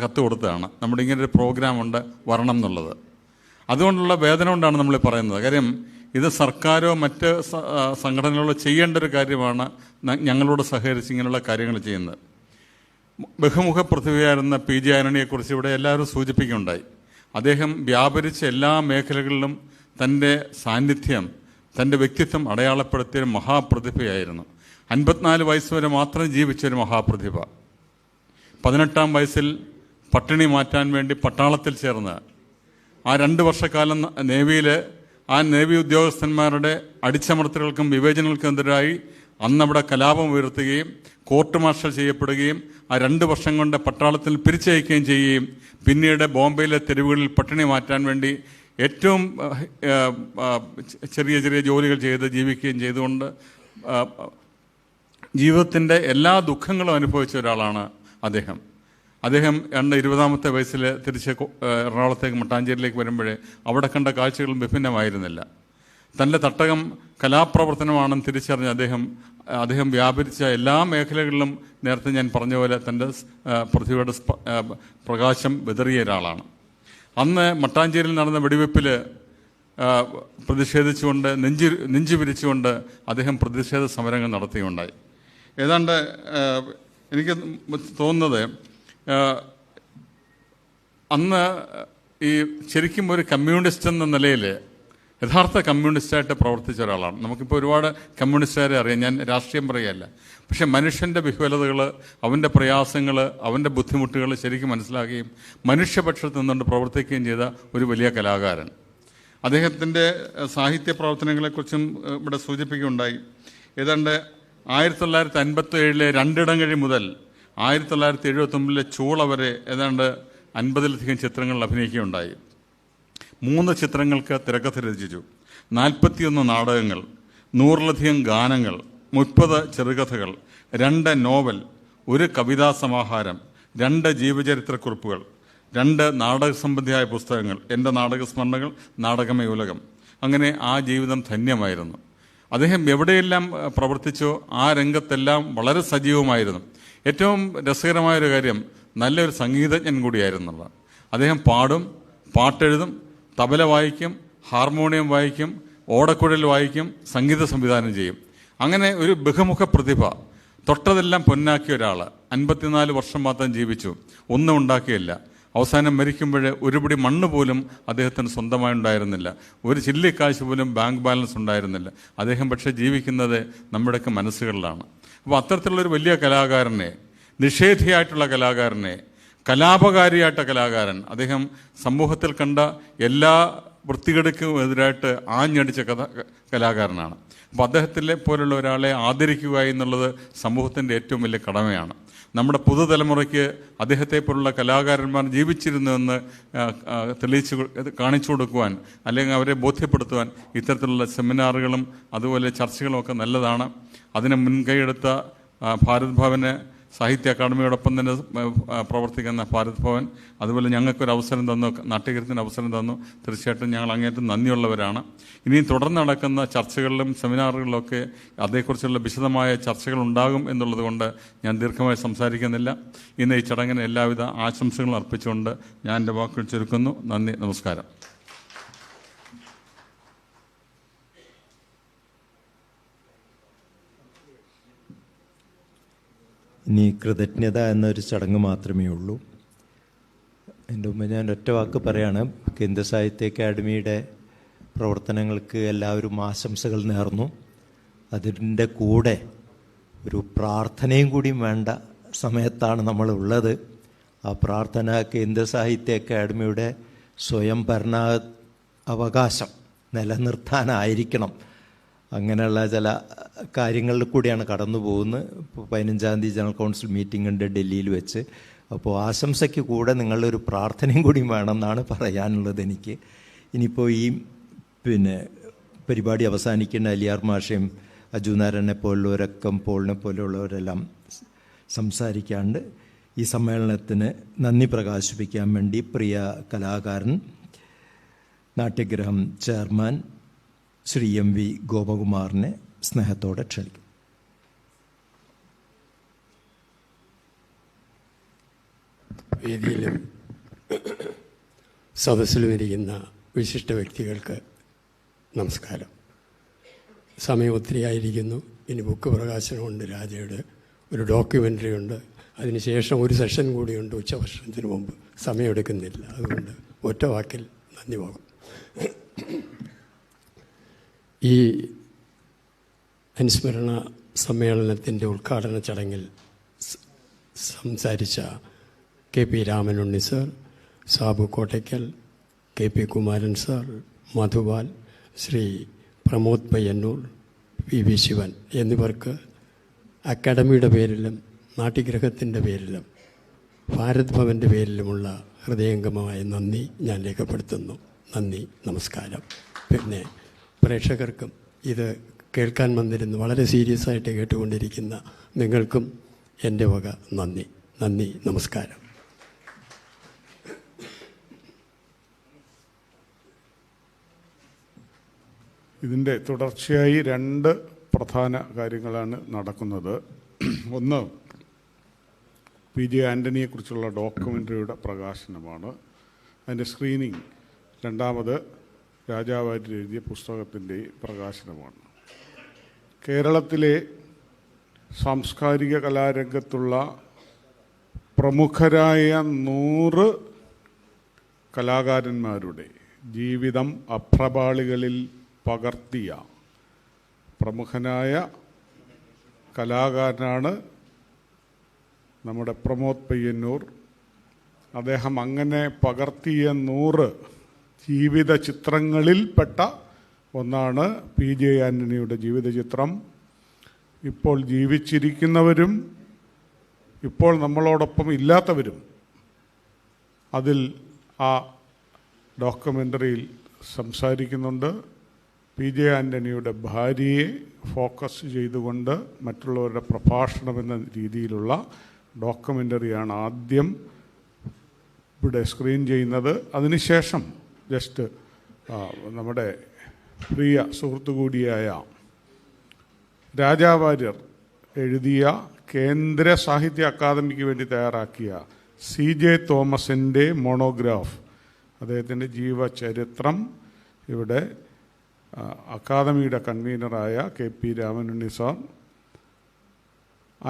കത്ത് കൊടുത്തതാണ്. നമ്മുടെ ഇങ്ങനൊരു പ്രോഗ്രാമുണ്ട്, വരണം എന്നുള്ളത്. അതുകൊണ്ടുള്ള വേദന കൊണ്ടാണ് നമ്മൾ പറയുന്നത്. കാര്യം ഇത് സർക്കാരോ മറ്റ് സംഘടനകളോ ചെയ്യേണ്ട ഒരു കാര്യമാണ്. ഞങ്ങളോട് സഹകരിച്ച് ഇങ്ങനെയുള്ള കാര്യങ്ങൾ ചെയ്യുന്നത്. ബഹുമുഖ പ്രതിഭയായിരുന്ന PJ ആന്റണിയെക്കുറിച്ച് ഇവിടെ എല്ലാവരും സൂചിപ്പിക്കുകയുണ്ടായി. അദ്ദേഹം വ്യാപരിച്ച എല്ലാ മേഖലകളിലും തൻ്റെ സാന്നിധ്യം, തൻ്റെ വ്യക്തിത്വം അടയാളപ്പെടുത്തിയ ഒരു മഹാപ്രതിഭയായിരുന്നു. 54 വയസ്സ് വരെ മാത്രം ജീവിച്ചൊരു മഹാപ്രതിഭ. 18ാം വയസ്സിൽ പട്ടിണി മാറ്റാൻ വേണ്ടി പട്ടാളത്തിൽ ചേർന്ന് ആ 2 വർഷക്കാലം നേവിയിൽ ആ നേവി ഉദ്യോഗസ്ഥന്മാരുടെ അടിച്ചമർത്തലുകൾക്കും വിവേചനങ്ങൾക്കും എതിരായി അന്നവിടെ കലാപം ഉയർത്തുകയും കോർട്ട് മാർഷൽ ചെയ്യപ്പെടുകയും ആ 2 വർഷം കൊണ്ട് പട്ടാളത്തിൽ പിരിച്ചയക്കുകയും ചെയ്യുകയും പിന്നീട് ബോംബെയിലെ തെരുവുകളിൽ പട്ടിണി മാറ്റാൻ വേണ്ടി ഏറ്റവും ചെറിയ ചെറിയ ജോലികൾ ചെയ്ത് ജീവിക്കുകയും ചെയ്തുകൊണ്ട് ജീവിതത്തിൻ്റെ എല്ലാ ദുഃഖങ്ങളും അനുഭവിച്ച ഒരാളാണ് അദ്ദേഹം. 20ാമത്തെ വയസ്സിൽ തിരിച്ച് എറണാകുളത്തേക്ക് മട്ടാഞ്ചേരിയിലേക്ക് വരുമ്പോഴേ അവിടെ കണ്ട കാഴ്ചകളും വിഭിന്നമായിരുന്നില്ല. തൻ്റെ തട്ടകം കലാപ്രവർത്തനമാണെന്ന് തിരിച്ചറിഞ്ഞ അദ്ദേഹം വ്യാപരിച്ച എല്ലാ മേഖലകളിലും നേരത്തെ ഞാൻ പറഞ്ഞ പോലെ തൻ്റെ പ്രതിഭയുടെ പ്രകാശം വിതറിയ ഒരാളാണ്. അന്ന് മട്ടാഞ്ചേരിയിൽ നടന്ന വെടിവെപ്പിൽ പ്രതിഷേധിച്ചുകൊണ്ട് നെഞ്ചു വിരിച്ചുകൊണ്ട് അദ്ദേഹം പ്രതിഷേധ സമരങ്ങൾ നടത്തുകയുണ്ടായി. ഏതാണ്ട് എനിക്ക് തോന്നുന്നത് അന്ന് ഈ ശരിക്കും ഒരു കമ്മ്യൂണിസ്റ്റ് എന്ന നിലയിൽ യഥാർത്ഥ കമ്മ്യൂണിസ്റ്റായിട്ട് പ്രവർത്തിച്ച ഒരാളാണ്. നമുക്കിപ്പോൾ ഒരുപാട് കമ്മ്യൂണിസ്റ്റുകാരെ അറിയാം, ഞാൻ രാഷ്ട്രീയം പറയുകയല്ല. പക്ഷേ മനുഷ്യൻ്റെ വിഹ്വലതകൾ, അവൻ്റെ പ്രയാസങ്ങൾ, അവൻ്റെ ബുദ്ധിമുട്ടുകൾ ശരിക്കും മനസ്സിലാക്കുകയും മനുഷ്യപക്ഷത്ത് നിന്നുകൊണ്ട് പ്രവർത്തിക്കുകയും ചെയ്ത ഒരു വലിയ കലാകാരൻ. അദ്ദേഹത്തിൻ്റെ സാഹിത്യ പ്രവർത്തനങ്ങളെക്കുറിച്ചും ഇവിടെ സൂചിപ്പിക്കുകയുണ്ടായി. ഏതാണ്ട് 1957 രണ്ടിടങ്ങഴി മുതൽ 1979 ചൂള വരെ ഏതാണ്ട് 50ലധികം ചിത്രങ്ങളിൽ അഭിനയിക്കുകയുണ്ടായി. 3 ചിത്രങ്ങൾക്ക് തിരക്കഥ രചിച്ചു. 41 നാടകങ്ങൾ, 100-ലധികം ഗാനങ്ങൾ, 30 ചെറുകഥകൾ, 2 നോവൽ, 1 കവിതാ സമാഹാരം, 2 ജീവചരിത്രക്കുറിപ്പുകൾ, 2 നാടക സംബന്ധിയായ പുസ്തകങ്ങൾ, എൻ്റെ നാടകസ്മരണകൾ, നാടകമേ ഉലകം. അങ്ങനെ ആ ജീവിതം ധന്യമായിരുന്നു. അദ്ദേഹം എവിടെയെല്ലാം പ്രവർത്തിച്ചോ ആ രംഗത്തെല്ലാം വളരെ സജീവമായിരുന്നു. ഏറ്റവും രസകരമായൊരു കാര്യം, നല്ലൊരു സംഗീതജ്ഞൻ കൂടിയായിരുന്നുള്ള. അദ്ദേഹം പാടും, പാട്ടെഴുതും, തബല വായിക്കും, ഹാർമോണിയം വായിക്കും, ഓടക്കുഴൽ വായിക്കും, സംഗീത സംവിധാനം ചെയ്യും. അങ്ങനെ ഒരു ബഹുമുഖ പ്രതിഭ, തൊട്ടതെല്ലാം പൊന്നാക്കിയ ഒരാൾ. 54 വർഷം മാത്രം ജീവിച്ചു, ഒന്നും ഉണ്ടാക്കിയില്ല. അവസാനം മരിക്കുമ്പോൾ ഒരു പിടി മണ്ണ് പോലും അദ്ദേഹത്തിന് സ്വന്തമായി ഉണ്ടായിരുന്നില്ല, ഒരു ചില്ലിക്കാശ് പോലും ബാങ്ക് ബാലൻസ് ഉണ്ടായിരുന്നില്ല. അദ്ദേഹം പക്ഷേ ജീവിക്കുന്നത് നമ്മുടെയൊക്കെ മനസ്സുകളിലാണ്. അപ്പോൾ അത്തരത്തിലുള്ളൊരു വലിയ കലാകാരനെ, നിഷേധിയായിട്ടുള്ള കലാകാരനെ, കലാപകാരിയായിട്ട കലാകാരൻ, അദ്ദേഹം സമൂഹത്തിൽ കണ്ട എല്ലാ വൃത്തികേടുക്കും എതിരായിട്ട് ആഞ്ഞടിച്ച കലാകാരനാണ്. അപ്പോൾ അദ്ദേഹത്തിലെ പോലുള്ള ഒരാളെ ആദരിക്കുക എന്നുള്ളത് സമൂഹത്തിൻ്റെ ഏറ്റവും വലിയ കടമയാണ്. നമ്മുടെ പുതുതലമുറയ്ക്ക് അദ്ദേഹത്തെ പോലുള്ള കലാകാരന്മാർ ജീവിച്ചിരുന്നുവെന്ന് കാണിച്ചു കൊടുക്കുവാൻ, അല്ലെങ്കിൽ അവരെ ബോധ്യപ്പെടുത്തുവാൻ ഇത്തരത്തിലുള്ള സെമിനാറുകളും അതുപോലെ ചർച്ചകളും ഒക്കെ നല്ലതാണ്. അതിന് മുൻകൈയെടുത്ത ഭാരത് ഭവന്, സാഹിത്യ അക്കാദമിയോടൊപ്പം തന്നെ പ്രവർത്തിക്കുന്ന ഭാരത് ഭവൻ, അതുപോലെ ഞങ്ങൾക്കൊരു അവസരം തന്നു, നാട്യഗീതത്തിന് അവസരം തന്നു. തീർച്ചയായിട്ടും ഞങ്ങൾ അങ്ങേറ്റം നന്ദിയുള്ളവരാണ്. ഇനിയും തുടർന്ന് നടക്കുന്ന ചർച്ചകളിലും സെമിനാറുകളിലൊക്കെ അതേക്കുറിച്ചുള്ള വിശദമായ ചർച്ചകൾ ഉണ്ടാകും എന്നുള്ളത് കൊണ്ട് ഞാൻ ദീർഘമായി സംസാരിക്കുന്നില്ല. ഇന്ന് ഈ ചടങ്ങിന് എല്ലാവിധ ആശംസകളും അർപ്പിച്ചുകൊണ്ട് ഞാൻ എൻ്റെ വാക്കുകൾ ചുരുക്കുന്നു. നന്ദി, നമസ്കാരം. ഇനി കൃതജ്ഞത എന്നൊരു ചടങ്ങ് മാത്രമേ ഉള്ളൂ. എൻ്റെ മുമ്പ് ഞാൻ ഒറ്റ വാക്ക് പറയാണ്. കേന്ദ്ര സാഹിത്യ അക്കാദമിയുടെ പ്രവർത്തനങ്ങൾക്ക് എല്ലാവരും ആശംസകൾ നേർന്നു. അതിൻ്റെ കൂടെ ഒരു പ്രാർത്ഥനയും കൂടിയും വേണ്ട സമയത്താണ് നമ്മളുള്ളത്. ആ പ്രാർത്ഥന കേന്ദ്ര സാഹിത്യ അക്കാദമിയുടെ സ്വയം ഭരണ അവകാശം നിലനിർത്താനായിരിക്കണം. അങ്ങനെയുള്ള ചില കാര്യങ്ങളിൽ കൂടിയാണ് കടന്നു പോകുന്നത്. ഇപ്പോൾ 15-ാം തീയതി ജനറൽ കൗൺസിൽ മീറ്റിംഗ് ഉണ്ട് ഡൽഹിയിൽ വെച്ച്. അപ്പോൾ ആശംസയ്ക്ക് കൂടെ നിങ്ങളുടെ ഒരു പ്രാർത്ഥനയും കൂടി വേണമെന്നാണ് പറയാനുള്ളത് എനിക്ക്. ഇനിയിപ്പോൾ ഈ പരിപാടി അവസാനിക്കേണ്ട അലിയാർ മാഷയും അജുനാരനെ പോലുള്ളവരൊക്കെ പോളിനെ പോലെയുള്ളവരെല്ലാം സംസാരിക്കാണ്ട് ഈ സമ്മേളനത്തിന് നന്ദി പ്രകാശിപ്പിക്കാൻ വേണ്ടി പ്രിയ കലാകാരൻ, നാട്യഗ്രഹം ചെയർമാൻ ശ്രീ എം വി ഗോപകുമാറിനെ സ്നേഹത്തോടെ ക്ഷണിക്കും. വേദിയിലും സദസ്സിലും ഇരിക്കുന്ന വിശിഷ്ട വ്യക്തികൾക്ക് നമസ്കാരം. സമയം ഒത്തിരി ആയിരിക്കുന്നു. ഇനി ബുക്ക് പ്രകാശനമുണ്ട്, രാജയുടെ ഒരു ഡോക്യുമെൻ്ററി ഉണ്ട്, അതിനുശേഷം ഒരു സെഷൻ കൂടിയുണ്ട് ഉച്ചഭക്ഷണത്തിന് മുമ്പ്. സമയമെടുക്കുന്നില്ല, അതുകൊണ്ട് ഒറ്റ വാക്കിൽ നന്ദി പോകും. ഈ അനുസ്മരണ സമ്മേളനത്തിൻ്റെ ഉദ്ഘാടന ചടങ്ങിൽ സംസാരിച്ച K P Ramanunni sir, Sabu Kottakkal, K P Kumaran sir, Madhupal, Shri Pramod Payyannur, P V Sivan എന്നിവർക്ക് അക്കാദമിയുടെ പേരിലും നാട്യഗ്രഹത്തിൻ്റെ പേരിലും ഭാരത് ഭവൻ്റെ പേരിലുമുള്ള ഹൃദയംഗമമായ നന്ദി ഞാൻ രേഖപ്പെടുത്തുന്നു. നന്ദി, നമസ്കാരം. പിന്നെ പ്രേക്ഷകർക്കും ഇത് കേൾക്കാൻ വന്നിരുന്ന് വളരെ സീരിയസ് ആയിട്ട് കേട്ടുകൊണ്ടിരിക്കുന്ന നിങ്ങൾക്കും എൻ്റെ വക നന്ദി. നന്ദി, നമസ്കാരം. ഇതിൻ്റെ തുടർച്ചയായി 2 പ്രധാന കാര്യങ്ങളാണ് നടക്കുന്നത്. ഒന്ന്, പി ജെ ആൻ്റണിയെക്കുറിച്ചുള്ള ഡോക്യുമെൻ്ററിയുടെ പ്രകാശനമാണ്, അതിൻ്റെ സ്ക്രീനിങ്. രണ്ടാമത് രാജാവായിട്ട് എഴുതിയ പുസ്തകത്തിൻ്റെ പ്രകാശനമാണ്. കേരളത്തിലെ സാംസ്കാരിക കലാരംഗത്തുള്ള പ്രമുഖരായ 100 കലാകാരന്മാരുടെ ജീവിതം അഭ്രപാളികളിൽ പകർത്തിയ പ്രമുഖനായ കലാകാരനാണ് നമ്മുടെ പ്രമോദ് പയ്യന്നൂർ. അദ്ദേഹം അങ്ങനെ പകർത്തിയ 100 ജീവിത ചിത്രങ്ങളിൽപ്പെട്ട ഒന്നാണ് പി ജെ ആൻ്റണിയുടെ ജീവിതചിത്രം. ഇപ്പോൾ ജീവിച്ചിരിക്കുന്നവരും ഇപ്പോൾ നമ്മളോടൊപ്പം ഇല്ലാത്തവരും അതിൽ ആ ഡോക്യുമെൻ്ററിയിൽ സംസാരിക്കുന്നുണ്ട്. പി ജെ ആൻ്റണിയുടെ ഭാര്യയെ ഫോക്കസ് ചെയ്തുകൊണ്ട് മറ്റുള്ളവരുടെ പ്രഭാഷണം എന്ന രീതിയിലുള്ള ഡോക്യുമെൻ്ററിയാണ് ആദ്യം ഇവിടെ സ്ക്രീൻ ചെയ്യുന്നത്. അതിനുശേഷം ജസ്റ്റ് നമ്മുടെ പ്രിയ സുഹൃത്തു കൂടിയായ രാജാവാര്യർ എഴുതിയ കേന്ദ്ര സാഹിത്യ അക്കാദമിക്ക് വേണ്ടി തയ്യാറാക്കിയ CJ തോമസിൻ്റെ മോണോഗ്രാഫ്, അദ്ദേഹത്തിൻ്റെ ജീവചരിത്രം ഇവിടെ അക്കാദമിയുടെ കൺവീനറായ KP രാമനുണ്ണി സാർ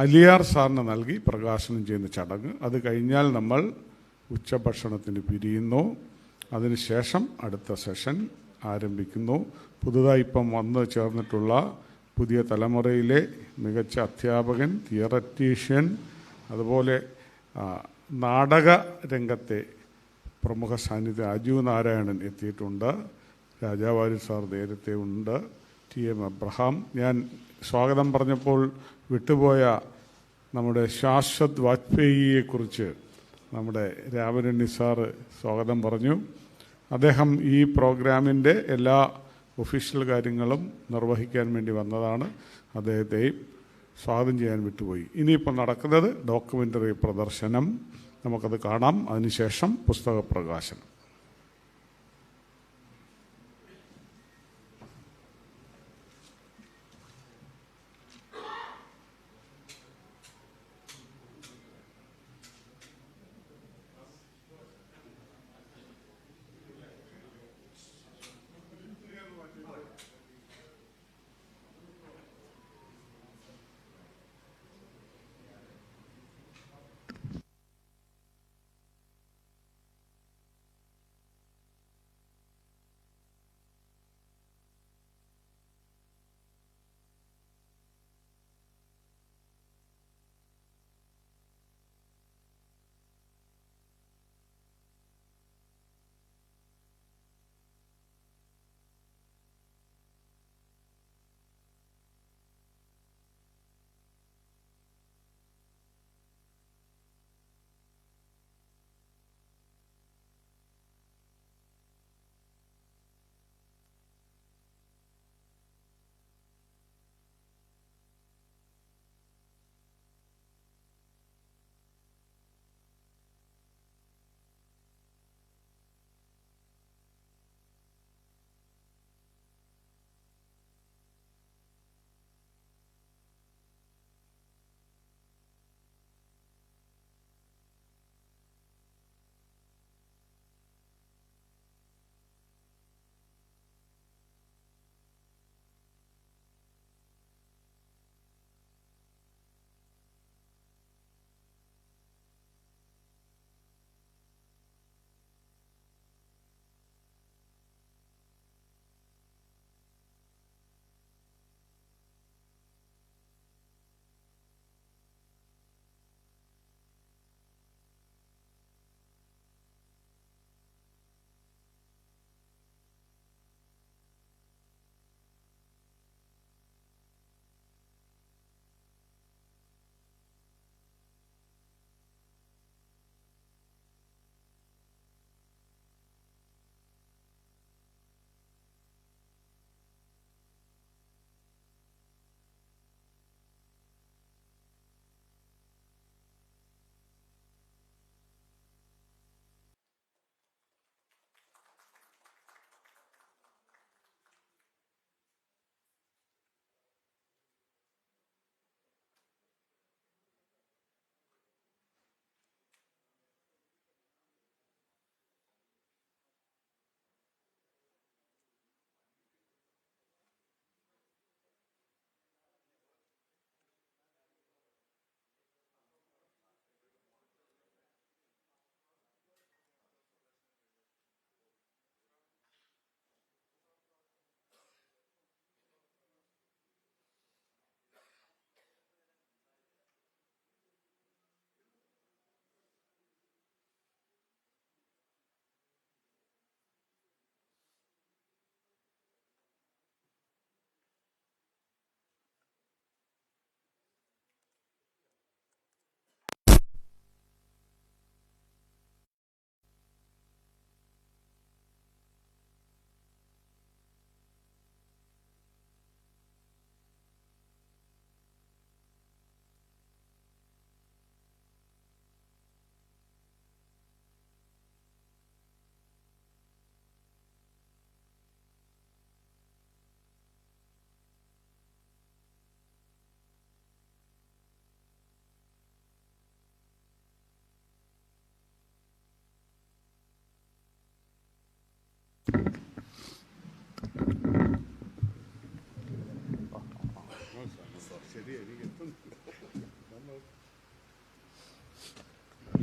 അലിയാർ സാറിന് നൽകി പ്രകാശനം ചെയ്യുന്ന ചടങ്ങ്. അത് കഴിഞ്ഞാൽ നമ്മൾ ഉച്ചഭക്ഷണത്തിന് പിരിയുന്നു. അതിനുശേഷം അടുത്ത സെഷൻ ആരംഭിക്കുന്നു. പുതുതായി ഇപ്പം വന്ന് ചേർന്നിട്ടുള്ള പുതിയ തലമുറയിലെ മികച്ച അധ്യാപകൻ, തിയററ്റീഷ്യൻ, അതുപോലെ നാടക രംഗത്തെ പ്രമുഖ സാന്നിധ്യം അജു നാരായണൻ എത്തിയിട്ടുണ്ട്. രാജാവാര്യർ സാർ നേരത്തെ ഉണ്ട്. TM Abraham. ഞാൻ സ്വാഗതം പറഞ്ഞപ്പോൾ വിട്ടുപോയ നമ്മുടെ ശാശ്വത് വാജ്പേയിയെക്കുറിച്ച് നമ്മുടെ രാമനുണ്ണി സാറ് സ്വാഗതം പറഞ്ഞു. അദ്ദേഹം ഈ പ്രോഗ്രാമിൻ്റെ എല്ലാ ഒഫീഷ്യൽ കാര്യങ്ങളും നിർവഹിക്കാൻ വേണ്ടി വന്നതാണ്. അദ്ദേഹത്തെയും സ്വാഗതം ചെയ്യാൻ വിട്ടുപോയി. ഇനിയിപ്പോൾ നടക്കുന്നത് ഡോക്യുമെൻ്ററി പ്രദർശനം, നമുക്കത് കാണാം. അതിനുശേഷം പുസ്തക പ്രകാശനം.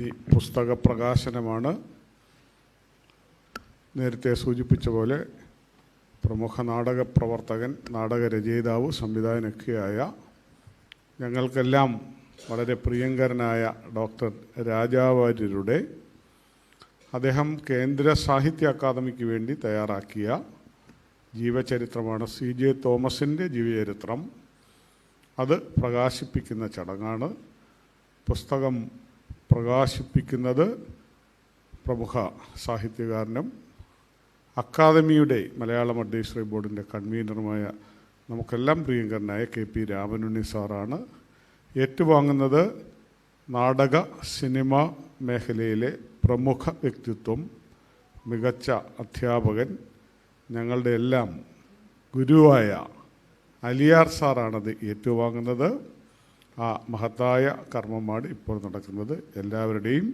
ഈ പുസ്തക പ്രകാശനമാണ്. നേരത്തെ സൂചിപ്പിച്ച പോലെ പ്രമുഖ നാടക പ്രവർത്തകൻ, നാടകരചയിതാവ്, സംവിധായകനൊക്കെയായ ഞങ്ങൾക്കെല്ലാം വളരെ പ്രിയങ്കരനായ ഡോക്ടർ രാജാവാര്യരുടെ അദ്ദേഹം കേന്ദ്ര സാഹിത്യ അക്കാദമിക്ക് വേണ്ടി തയ്യാറാക്കിയ ജീവചരിത്രമാണ് CJ തോമസിൻ്റെ ജീവചരിത്രം. അത് പ്രകാശിപ്പിക്കുന്ന ചടങ്ങാണ്. പുസ്തകം പ്രകാശിപ്പിക്കുന്നത് പ്രമുഖ സാഹിത്യകാരനും അക്കാദമിയുടെ മലയാളം അഡ്വൈസറി ബോർഡിൻ്റെ കൺവീനറുമായ നമുക്കെല്ലാം പ്രിയങ്കരനായ KP രാമനുണ്ണി സാറാണ്. ഏറ്റുവാങ്ങുന്നത് നാടക സിനിമ മേഖലയിലെ പ്രമുഖ വ്യക്തിത്വം, മികച്ച അധ്യാപകൻ, ഞങ്ങളുടെ എല്ലാം ഗുരുവായ അലിയാർ സാറാണത് ഏറ്റുവാങ്ങുന്നത്. ആ മഹത്തായ കർമ്മമാണ് ഇപ്പോൾ നടക്കുന്നത്. എല്ലാവരുടെയും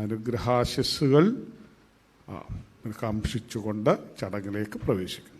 അനുഗ്രഹാശിസ്സുകൾ കാംക്ഷിച്ചുകൊണ്ട് ചടങ്ങിലേക്ക് പ്രവേശിക്കുന്നു.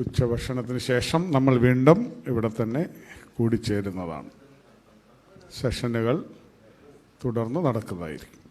ഉച്ചഭക്ഷണത്തിന് ശേഷം നമ്മൾ വീണ്ടും ഇവിടെ തന്നെ കൂടിച്ചേരുന്നതാണ്. സെഷനുകൾ തുടർന്ന് നടക്കുന്നതായിരിക്കും.